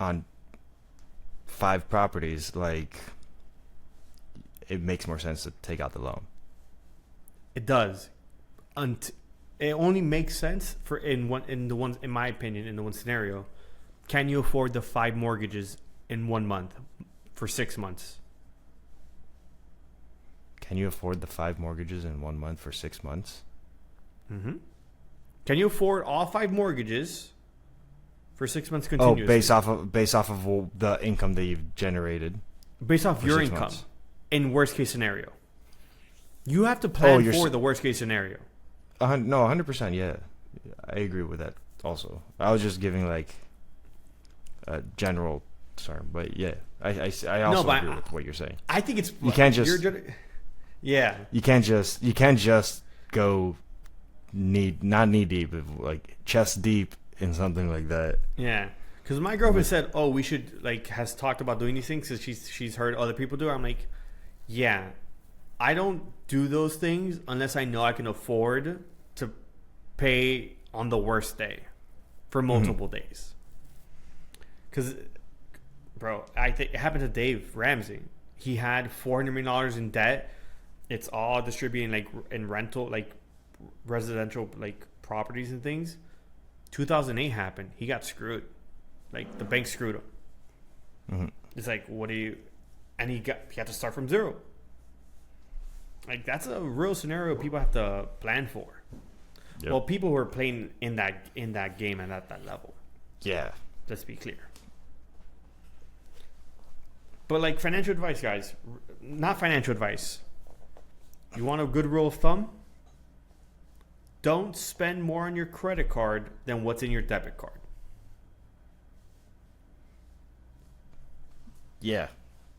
on 5 properties, like it makes more sense to take out the loan.
It does. It only makes sense for in my opinion, in the one scenario. Can you afford the 5 mortgages in 1 month for 6 months?
Can you afford the 5 mortgages in 1 month for 6 months?
Mm-hmm. Can you afford all 5 mortgages for 6 months continuously?
Oh, based off of the income that you've generated.
Based off your income, months. In worst case scenario. You have to plan for the worst case scenario.
No, 100%. Yeah, I agree with that. Also, I was just giving like a general term, but yeah, I also agree with what you're saying.
I think it's
you can't just you can't just go not knee deep, like chest deep in something like that.
Yeah. Because my girlfriend said, "Oh, we should has talked about doing these things because she's heard other people do it." I'm like, yeah, I don't do those things unless I know I can afford to pay on the worst day for multiple days. Because, bro, I think it happened to Dave Ramsey. He had $400 million in debt. It's all distributing in rental, residential properties and things. 2008 happened. He got screwed. The bank screwed him. Mm-hmm. It's what do you... And he had to start from zero. That's a real scenario people have to plan for. Yep. Well, people who are playing in that game and at that level.
Yeah.
Let's be clear. But financial advice, guys. Not financial advice. You want a good rule of thumb? Don't spend more on your credit card than what's in your debit card.
Yeah,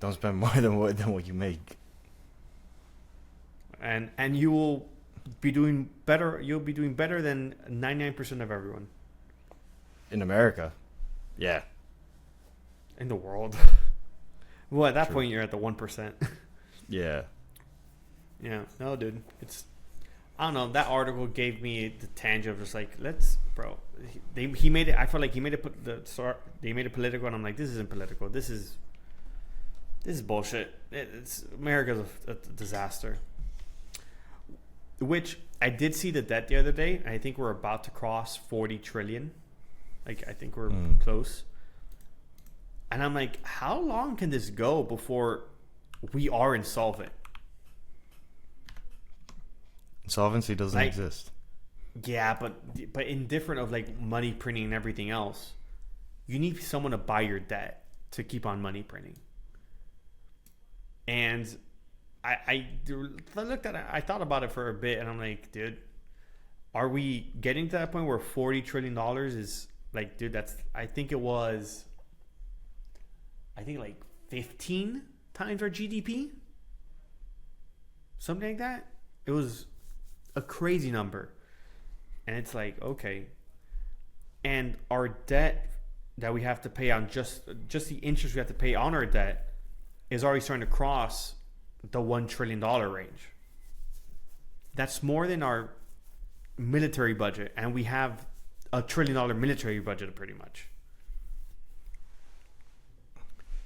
don't spend more than what you make.
And you will be doing better. You'll be doing better than 99% of everyone.
In America, yeah.
In the world. Well, at that point, you're at the 1%. Yeah. Yeah. No, dude. I don't know. That article gave me the tangent of just bro. He made it. I felt like he made it. They made it political, and I'm like, this isn't political. This is bullshit. America's a disaster. Which I did see the debt the other day. I think we're about to cross 40 trillion. I think we're close. And I'm like, how long can this go before we are insolvent?
Insolvency doesn't exist.
Yeah, but in different of money printing and everything else, you need someone to buy your debt to keep on money printing. And I looked at it, I thought about it for a bit, and I'm like, dude, are we getting to that point where $40 trillion is dude, that's, I think it was 15 times our GDP? Something like that. It was a crazy number. And it's okay. And our debt that we have to pay on just the interest we have to pay on our debt is already starting to cross the $1 trillion range. That's more than our military budget, and we have a $1 trillion military budget pretty much.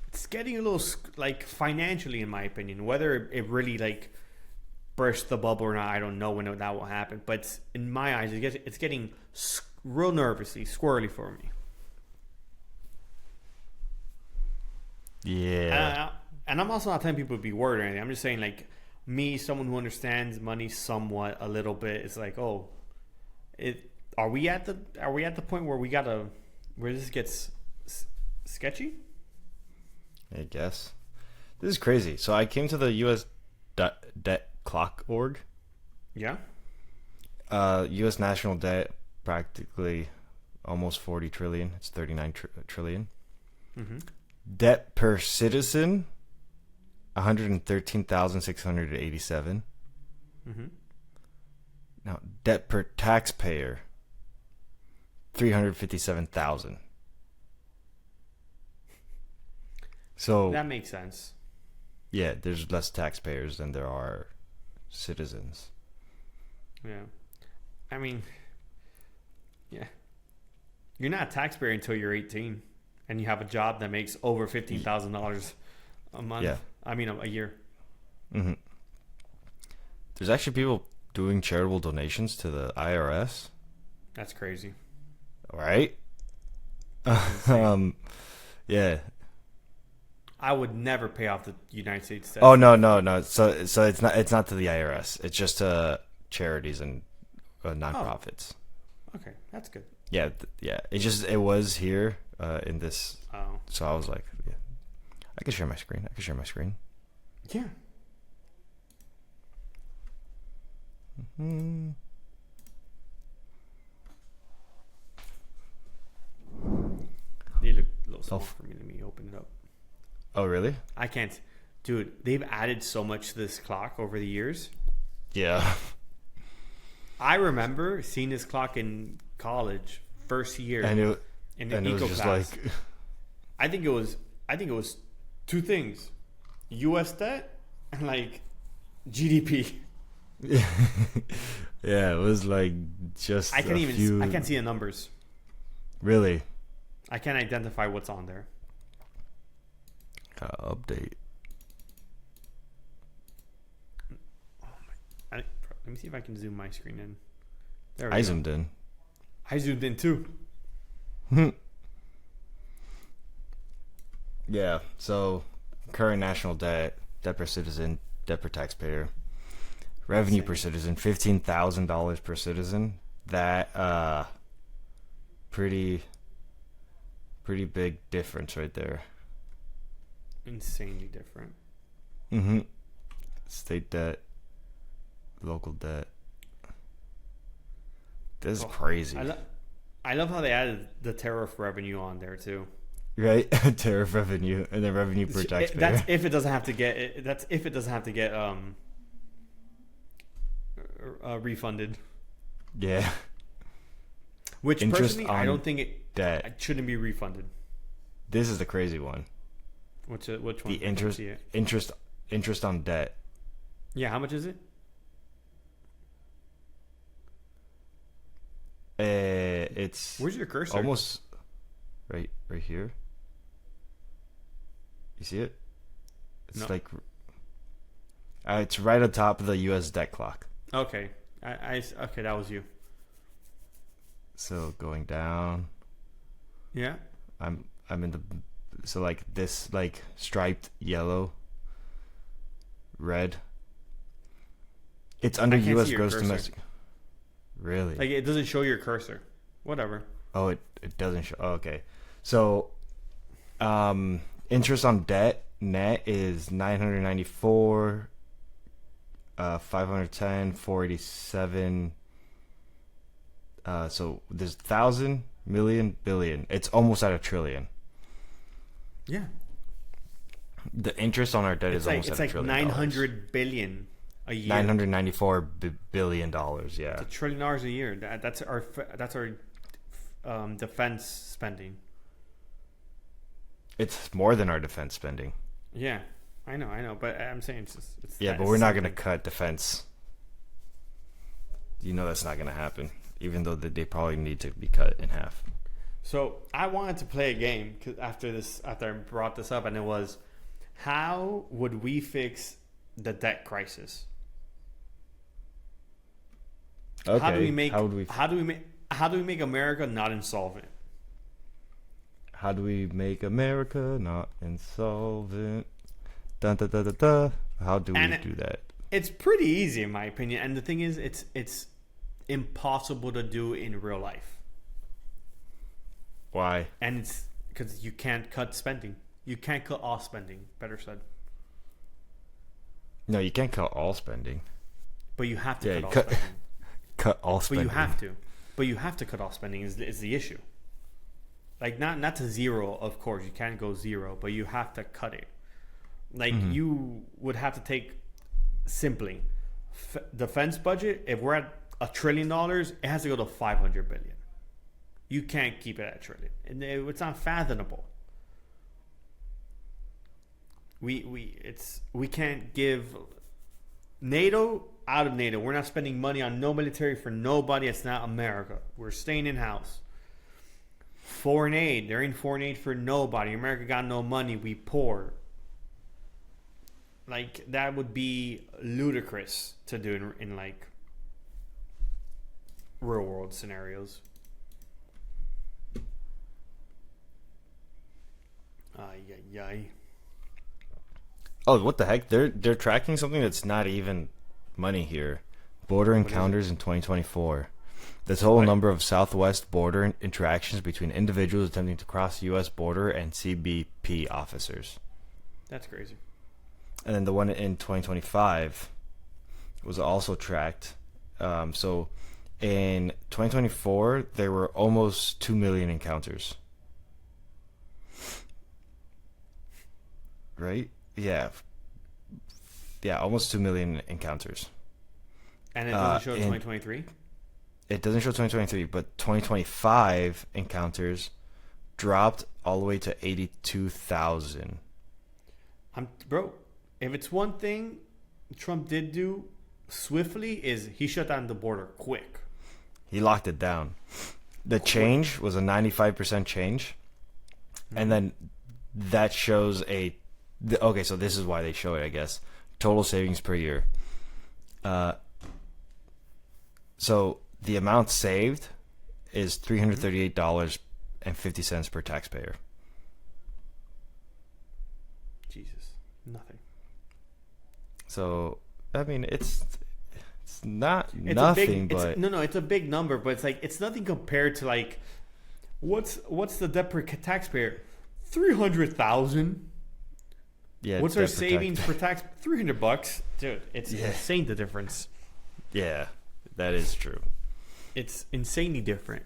It's getting a little financially, in my opinion. Whether it really burst the bubble or not, I don't know when that will happen. But in my eyes, it's getting real nervously, squirrely for me.
Yeah.
And I'm also not telling people to be worried or anything. I'm just saying, me, someone who understands money somewhat a little bit, it's are we at the point where where this gets sketchy?
I guess. This is crazy. So I came to the U.S. debt clock org.
Yeah.
U.S. national debt practically almost 40 trillion. It's 39 trillion. Mm-hmm. Debt per citizen, 113,687. Mm-hmm. Now, debt per taxpayer, 357,000. So
that makes sense.
Yeah, there's less taxpayers than there are citizens.
Yeah. I mean, yeah. You're not a taxpayer until you're 18 and you have a job that makes over $15,000 a month.
Yeah.
I mean, a year.
hmm There's actually people doing charitable donations to the IRS,
That's crazy.
right?
Insane.
Yeah.
I would never pay off the United States debt.
Oh no. So it's not to the IRS. It's just to charities and
Oh,
nonprofits.
okay, that's good.
Yeah, yeah. It was here in this.
Oh,
So I was like, yeah, I can share my screen.
yeah.
Hmm.
Need a little
Oh,
small for me. Let me open it up.
oh really?
I can't, dude. They've added so much to this clock over the years.
Yeah.
I remember seeing this clock in college, first year
And it
in the
and it was
eco
just
class.
like,
I think it was two things: U.S. debt and like GDP.
yeah, it was like just
I can't
a
even.
few.
I can't see the numbers.
Really.
I can't identify what's on there.
Update.
Let me see if I can zoom my screen in. There we
I
go.
zoomed in.
I zoomed in too.
Yeah. So current national debt per citizen, debt per taxpayer, revenue per
Insane.
citizen, $15,000 per citizen. That pretty big difference right there.
Insanely different.
Mm-hmm. State debt, local debt. This is
Oh,
crazy,
I love how they added the tariff revenue on there too.
right? Tariff revenue and then revenue per taxpayer.
That's if it doesn't have to get. That's if it doesn't have to get refunded.
Yeah.
Which
Interest
personally, I
on
don't think it
debt.
shouldn't be refunded.
This is the crazy one.
Which one?
The
I don't see it.
interest on debt.
Yeah, how much is it?
It's
Where's your cursor?
almost right here. You see it? It's
No.
like it's right on top of the U.S. debt clock.
Okay, okay, that was you.
So going down,
Yeah.
I'm in the so like this like striped yellow, red. It's under
I can't
U.S.
see your
gross
cursor.
domestic. Really?
Like it doesn't show your cursor. Whatever.
Oh, it doesn't show. Oh, okay. So, interest on debt net is 994, 510, 487. So there's 1,000, million, billion. It's almost at a trillion.
Yeah.
The interest on our debt
It's
is
like
almost
it's
at a
like
trillion.
900 billion a year.
$994 billion dollars. Yeah.
It's $1 trillion a year. That's our defense spending.
It's more than our defense spending.
Yeah, I know, but I'm saying it's
Yeah,
that
but we're not going to
something.
cut defense. You know that's not going to happen, even though they probably need to be cut in half.
So I wanted to play a game 'cause after I brought this up, and it was, how would we fix the debt crisis?
Okay.
How do we make
How would we?
how do we make America not insolvent?
How do we make America not insolvent? Dun, dun, dun, dun, dun. How do we
And
do that?
it's pretty easy in my opinion, and the thing is, it's impossible to do in real life,
Why?
and it's because you can't cut spending. You can't cut all spending. Better said,
No, you can't cut all spending.
but you have to
Yeah,
cut all
cut
spending.
cut all
But
spending.
you have to. But you have to cut off spending is the issue. Like not to zero, of course. You can't go zero, but you have to cut it. Like you would have to take simply defense budget. If we're at $1 trillion, it has to go to 500 billion. You can't keep it at a trillion, and it's not fathomable. We can't give NATO out of NATO. We're not spending money on no military for nobody. It's not America. We're staying in house. Foreign aid. There ain't foreign aid for nobody. America got no money. We poor. like that would be ludicrous to do in like real world scenarios. Yay.
Oh, what the heck? They're tracking something that's not even money here. Border encounters in 2024. The total number of Southwest border interactions between individuals attempting to cross the U.S. border and CBP officers.
That's crazy.
And then the one in 2025 was also tracked. So in 2024, there were almost 2 million encounters. Right? Yeah. Yeah, almost 2 million encounters.
And it doesn't show 2023?
It doesn't show 2023, but 2025 encounters dropped all the way to 82,000.
Bro, if it's one thing Trump did do swiftly is he shut down the border quick.
He locked it down. The change was a 95% change. Mm-hmm. And then that shows okay, so this is why they show it, I guess. Total savings per year. So the amount saved is $338.50 per taxpayer.
Jesus, nothing.
So I mean, it's not nothing, but
it's a big number, but it's like it's nothing compared to like what's the debt per taxpayer? 300,000.
Yeah.
What's our savings per tax? $300, dude. It's insane the difference.
Yeah, that is true.
It's insanely different.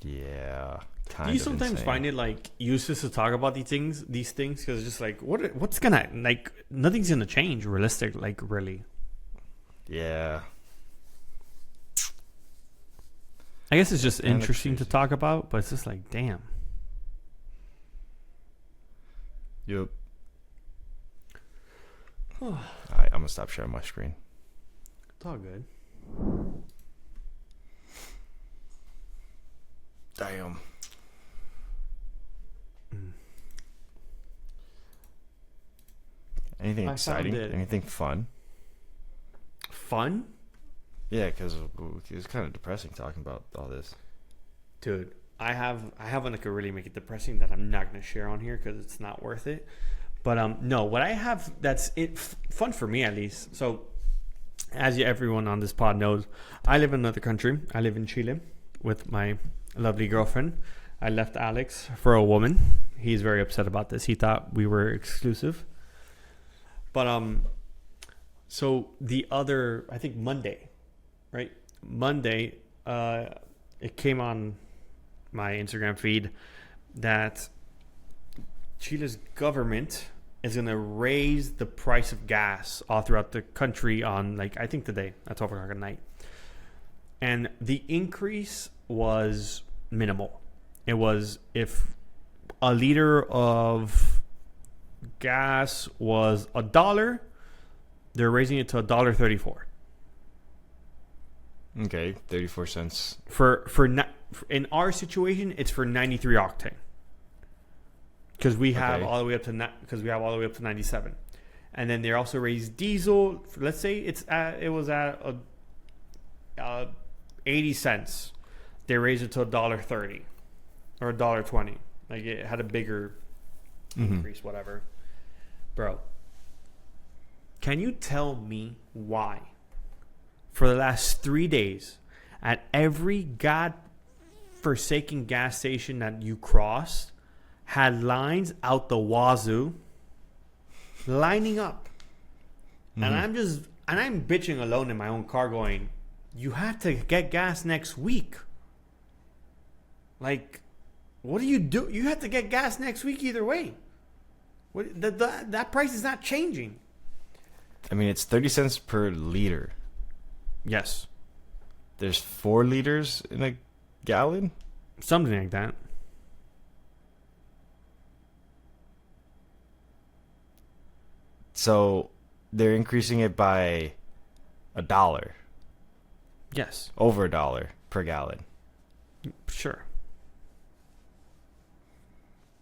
Yeah.
Do you sometimes find it like useless to talk about these things? Because it's just like what's gonna like nothing's gonna change realistic, like really.
Yeah.
I guess it's just interesting to talk about, but it's just like damn.
Yep. Alright, I'm gonna stop sharing my screen.
It's all good.
Damn. Anything exciting? Anything fun?
Fun?
Yeah, because it's kind of depressing talking about all this.
Dude, I have one that could really make it depressing that I'm not going to share on here because it's not worth it. But no, what I have that's fun for me at least. So, as everyone on this pod knows, I live in another country. I live in Chile with my lovely girlfriend. I left Alex for a woman. He's very upset about this. He thought we were exclusive. But so the other, I think Monday, right? Monday, it came on my Instagram feed that Chile's government is going to raise the price of gas all throughout the country on, like, I think today at 12 o'clock at night. And the increase was minimal. It was if a liter of gas was $1, they're raising it to $1.34.
Okay, 34 cents.
In our situation, it's for 93 octane. Because we have all the way up to 97, and then they also raised diesel. Let's say it was at 80 cents. They raised it to $1.30 or $1.20. Like it had a bigger increase, whatever. Bro, can you tell me why? For the last 3 days, at every god-forsaken gas station that you crossed, had lines out the wazoo, lining up. And I'm bitching alone in my own car going, you have to get gas next week. Like, what do? You have to get gas next week either way. That price is not changing.
I mean, it's 30 cents per liter.
Yes.
There's 4 liters in a gallon?
Something like that.
So they're increasing it by $1.
Yes.
Over $1 per gallon.
Sure.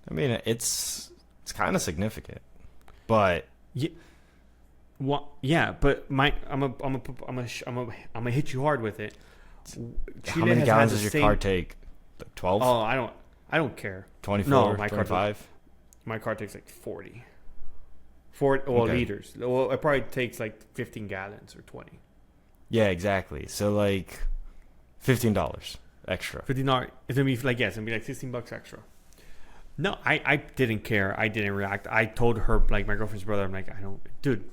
I mean, it's It's kind of significant, but
Yeah, but I'm gonna hit you hard with it.
how many gallons does your car take? 12?
Oh, I don't care.
24?
No, my
25?
My car takes like 40. 40 liters. Well, it probably takes like 15 gallons or 20.
Yeah, exactly. So like $15 extra.
$15. It's gonna be like it's gonna be like $16 extra. No, I didn't care. I didn't react. I told her, like, my girlfriend's brother, I'm like, dude,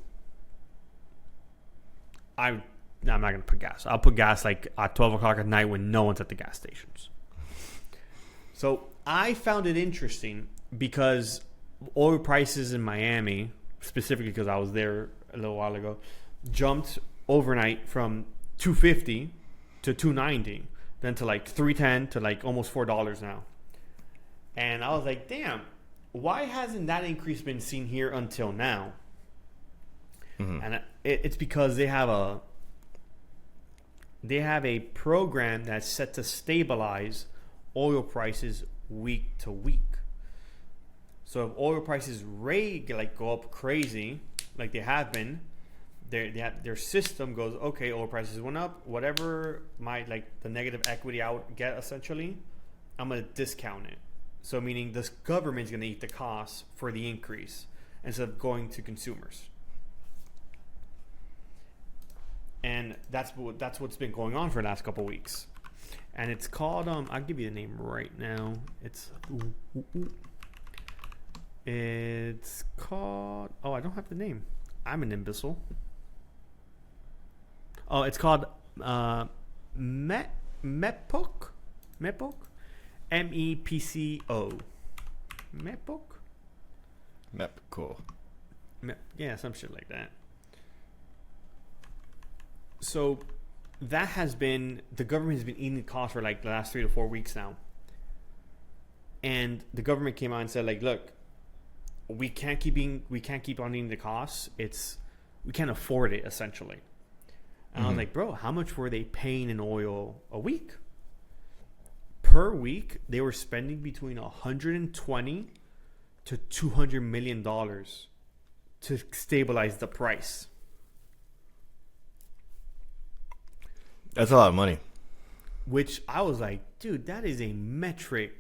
I'm not gonna put gas. I'll put gas like at 12 o'clock at night when no one's at the gas stations. So I found it interesting because oil prices in Miami, specifically because I was there a little while ago, jumped overnight from $2.50 to $2.90, then to like $3.10 to like almost $4 now. And I was like, damn, why hasn't that increase been seen here until now? Mm-hmm. And it's because they have a program that's set to stabilize oil prices week to week. So if oil prices go up crazy, like they have been, their system goes, okay, oil prices went up, whatever the negative equity I would get, essentially, I'm gonna discount it. So meaning this government's going to eat the costs for the increase instead of going to consumers. And that's what's been going on for the last couple of weeks. And it's called, I'll give you the name right now. It's called, I don't have the name. I'm an imbecile. Oh, it's called MEPCO? MEPCO? MEPCO.
MEPCO.
Yeah, some shit like that. So that has been, the government has been eating the cost for like the last 3 to 4 weeks now. And the government came out and said, like, look, we can't keep on eating the costs. We can't afford it, essentially. And I was like, bro, how much were they paying in oil a week? Per week, they were spending between $120 to $200 million to stabilize the price.
That's a lot of money.
Which I was like, dude, that is a metric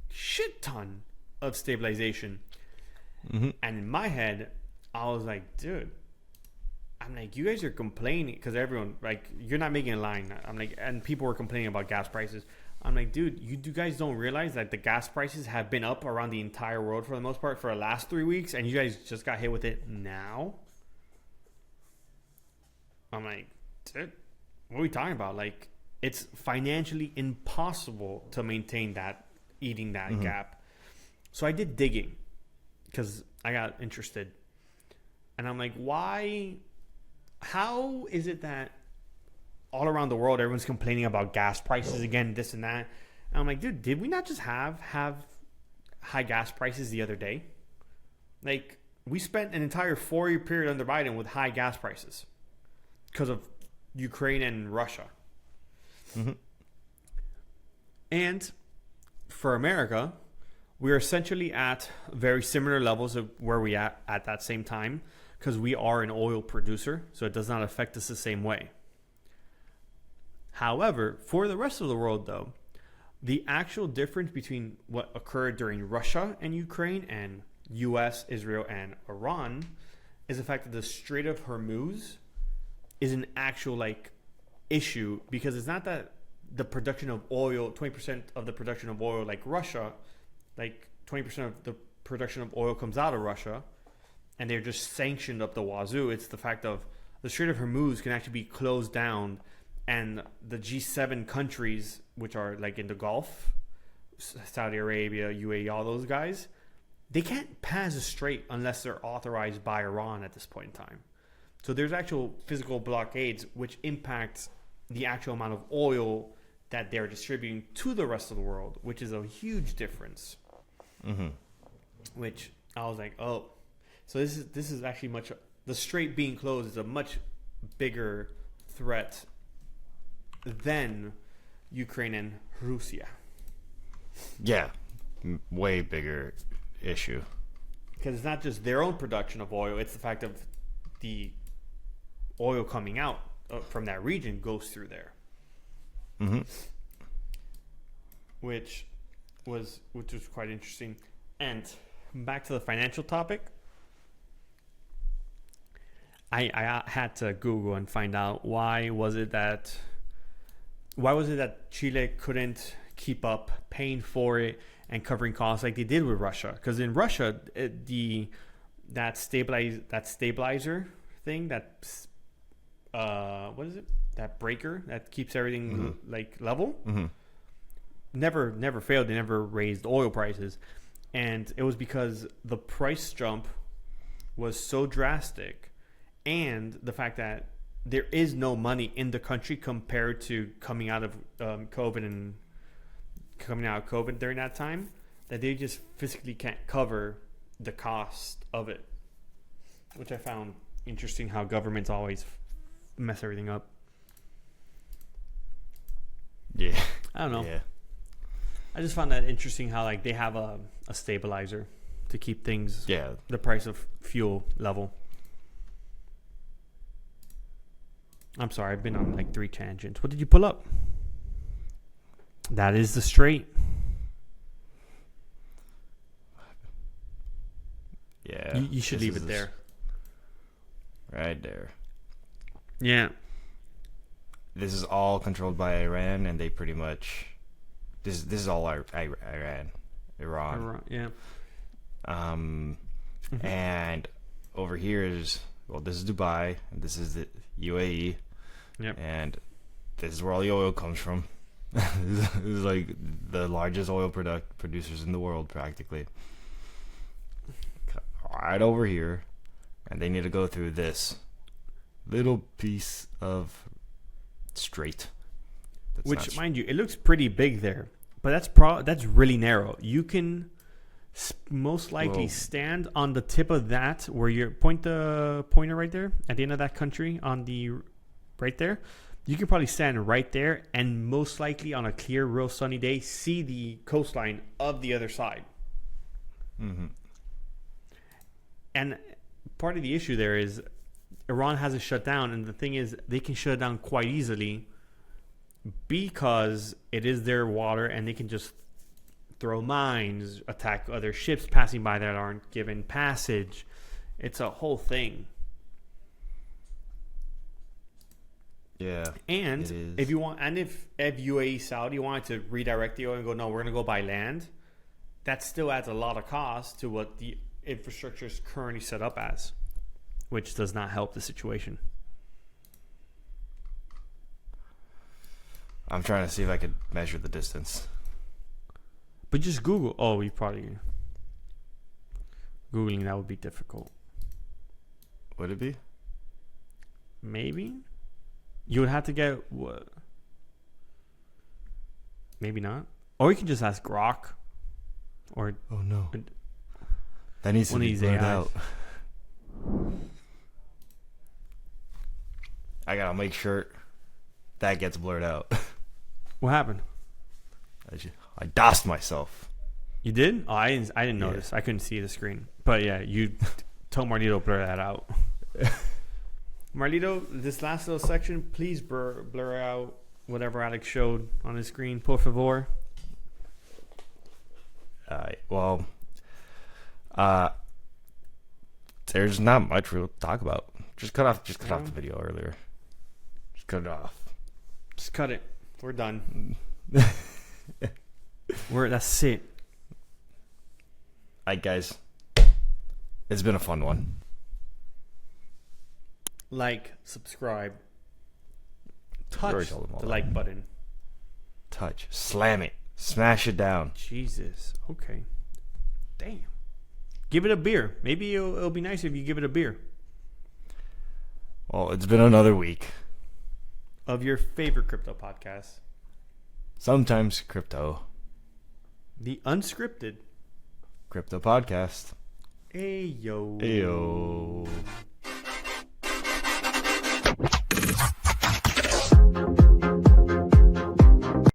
shit ton of stabilization. Mm-hmm. And in my head, I was like, dude, I'm like, you guys are complaining because everyone, like, you're not making a line. I'm like, and people were complaining about gas prices. I'm like, dude, you guys don't realize that the gas prices have been up around the entire world for the most part for the last 3 weeks, and you guys just got hit with it now? I'm like, dude, what are we talking about? Like, it's financially impossible to maintain eating that gap. So I did digging because I got interested. And I'm like, how is it that all around the world, everyone's complaining about gas prices again, this and that? And I'm like, dude, did we not just have high gas prices the other day? Like, we spent an entire 4-year period under Biden with high gas prices because of Ukraine and Russia. Mm-hmm. And for America, we're essentially at very similar levels of where we at that same time because we are an oil producer, so it does not affect us the same way. However, for the rest of the world, though, the actual difference between what occurred during Russia and Ukraine and U.S., Israel, and Iran is the fact that the Strait of Hormuz is an actual issue because it's not that the production of oil, 20% of the production of oil like Russia, 20% of the production of oil comes out of Russia and they're just sanctioned up the wazoo. It's the fact of the Strait of Hormuz can actually be closed down. And the G7 countries, which are in the Gulf, Saudi Arabia, UAE, all those guys, they can't pass a strait unless they're authorized by Iran at this point in time. So there's actual physical blockades which impact the actual amount of oil that they're distributing to the rest of the world, which is a huge difference. Mm-hmm. Which I was like, oh, so this is actually the strait being closed is a much bigger threat than Ukraine and Russia.
Yeah, way bigger issue.
because it's not just their own production of oil; it's the fact of the oil coming out from that region goes through there, which was quite interesting. And back to the financial topic, I had to Google and find out why was it that Chile couldn't keep up paying for it and covering costs like they did with Russia? Because in Russia, that stabilizer thing, what is it? That breaker that keeps everything like level. Never failed. They never raised oil prices, and it was because the price jump was so drastic, and the fact that there is no money in the country compared to coming out of COVID during that time, that they just physically can't cover the cost of it, which I found interesting. How governments always mess everything up.
Yeah,
I don't know.
Yeah.
I just found that interesting how like they have a stabilizer to keep things, the price of fuel level. I'm sorry, I've been on like 3 tangents. What did you pull up? That is the straight.
Yeah.
You should leave it there.
Right there.
Yeah.
This is all controlled by Iran, and they pretty much... This is all Iran.
Yeah.
And over here is... Well, this is Dubai, and this is the UAE.
Yep.
And this is where all the oil comes from. This is like the largest oil producers in the world, practically. Right over here. And they need to go through this little piece of strait.
Which, mind you, it looks pretty big there. But that's really narrow. You can most likely stand on the tip of that, where you point the pointer right there at the end of that country on the right there. You can probably stand right there and most likely on a clear, real sunny day see the coastline of the other side. And part of the issue there is Iran has it shut down, and the thing is they can shut it down quite easily because it is their water, and they can just throw mines, attack other ships passing by that aren't given passage. It's a whole thing.
Yeah.
And if you want, and if UAE Saudi wanted to redirect the oil and go, no, we're going to go by land, that still adds a lot of cost to what the infrastructure is currently set up as, which does not help the situation.
I'm trying to see if I could measure the distance.
But just Google. Oh, you probably... Googling that would be difficult.
Would it be?
Maybe. You would have to get... What? Maybe not. Or you can just ask Grok. Or...
Oh, no. That needs to be blurred out. I gotta make sure that gets blurred out.
What happened?
I dosed myself.
You did? Oh, I didn't notice. I couldn't see the screen. But yeah, you told Marlito blur that out. Marlito, this last little section, please blur out whatever Alex showed on his screen, por favor.
There's not much to talk about. Just cut off the video earlier. Just cut it off.
Just cut it. We're done. That's it.
Alright, guys. It's been a fun one.
Like, subscribe. Touch the like button.
Touch. Slam it. Smash it down.
Jesus. Okay. Damn. Give it a beer. Maybe it'll be nice if you give it a beer.
Well, it's been another week
of your favorite crypto podcast.
Sometimes crypto.
The unscripted
crypto podcast.
Ayo.
Ayo.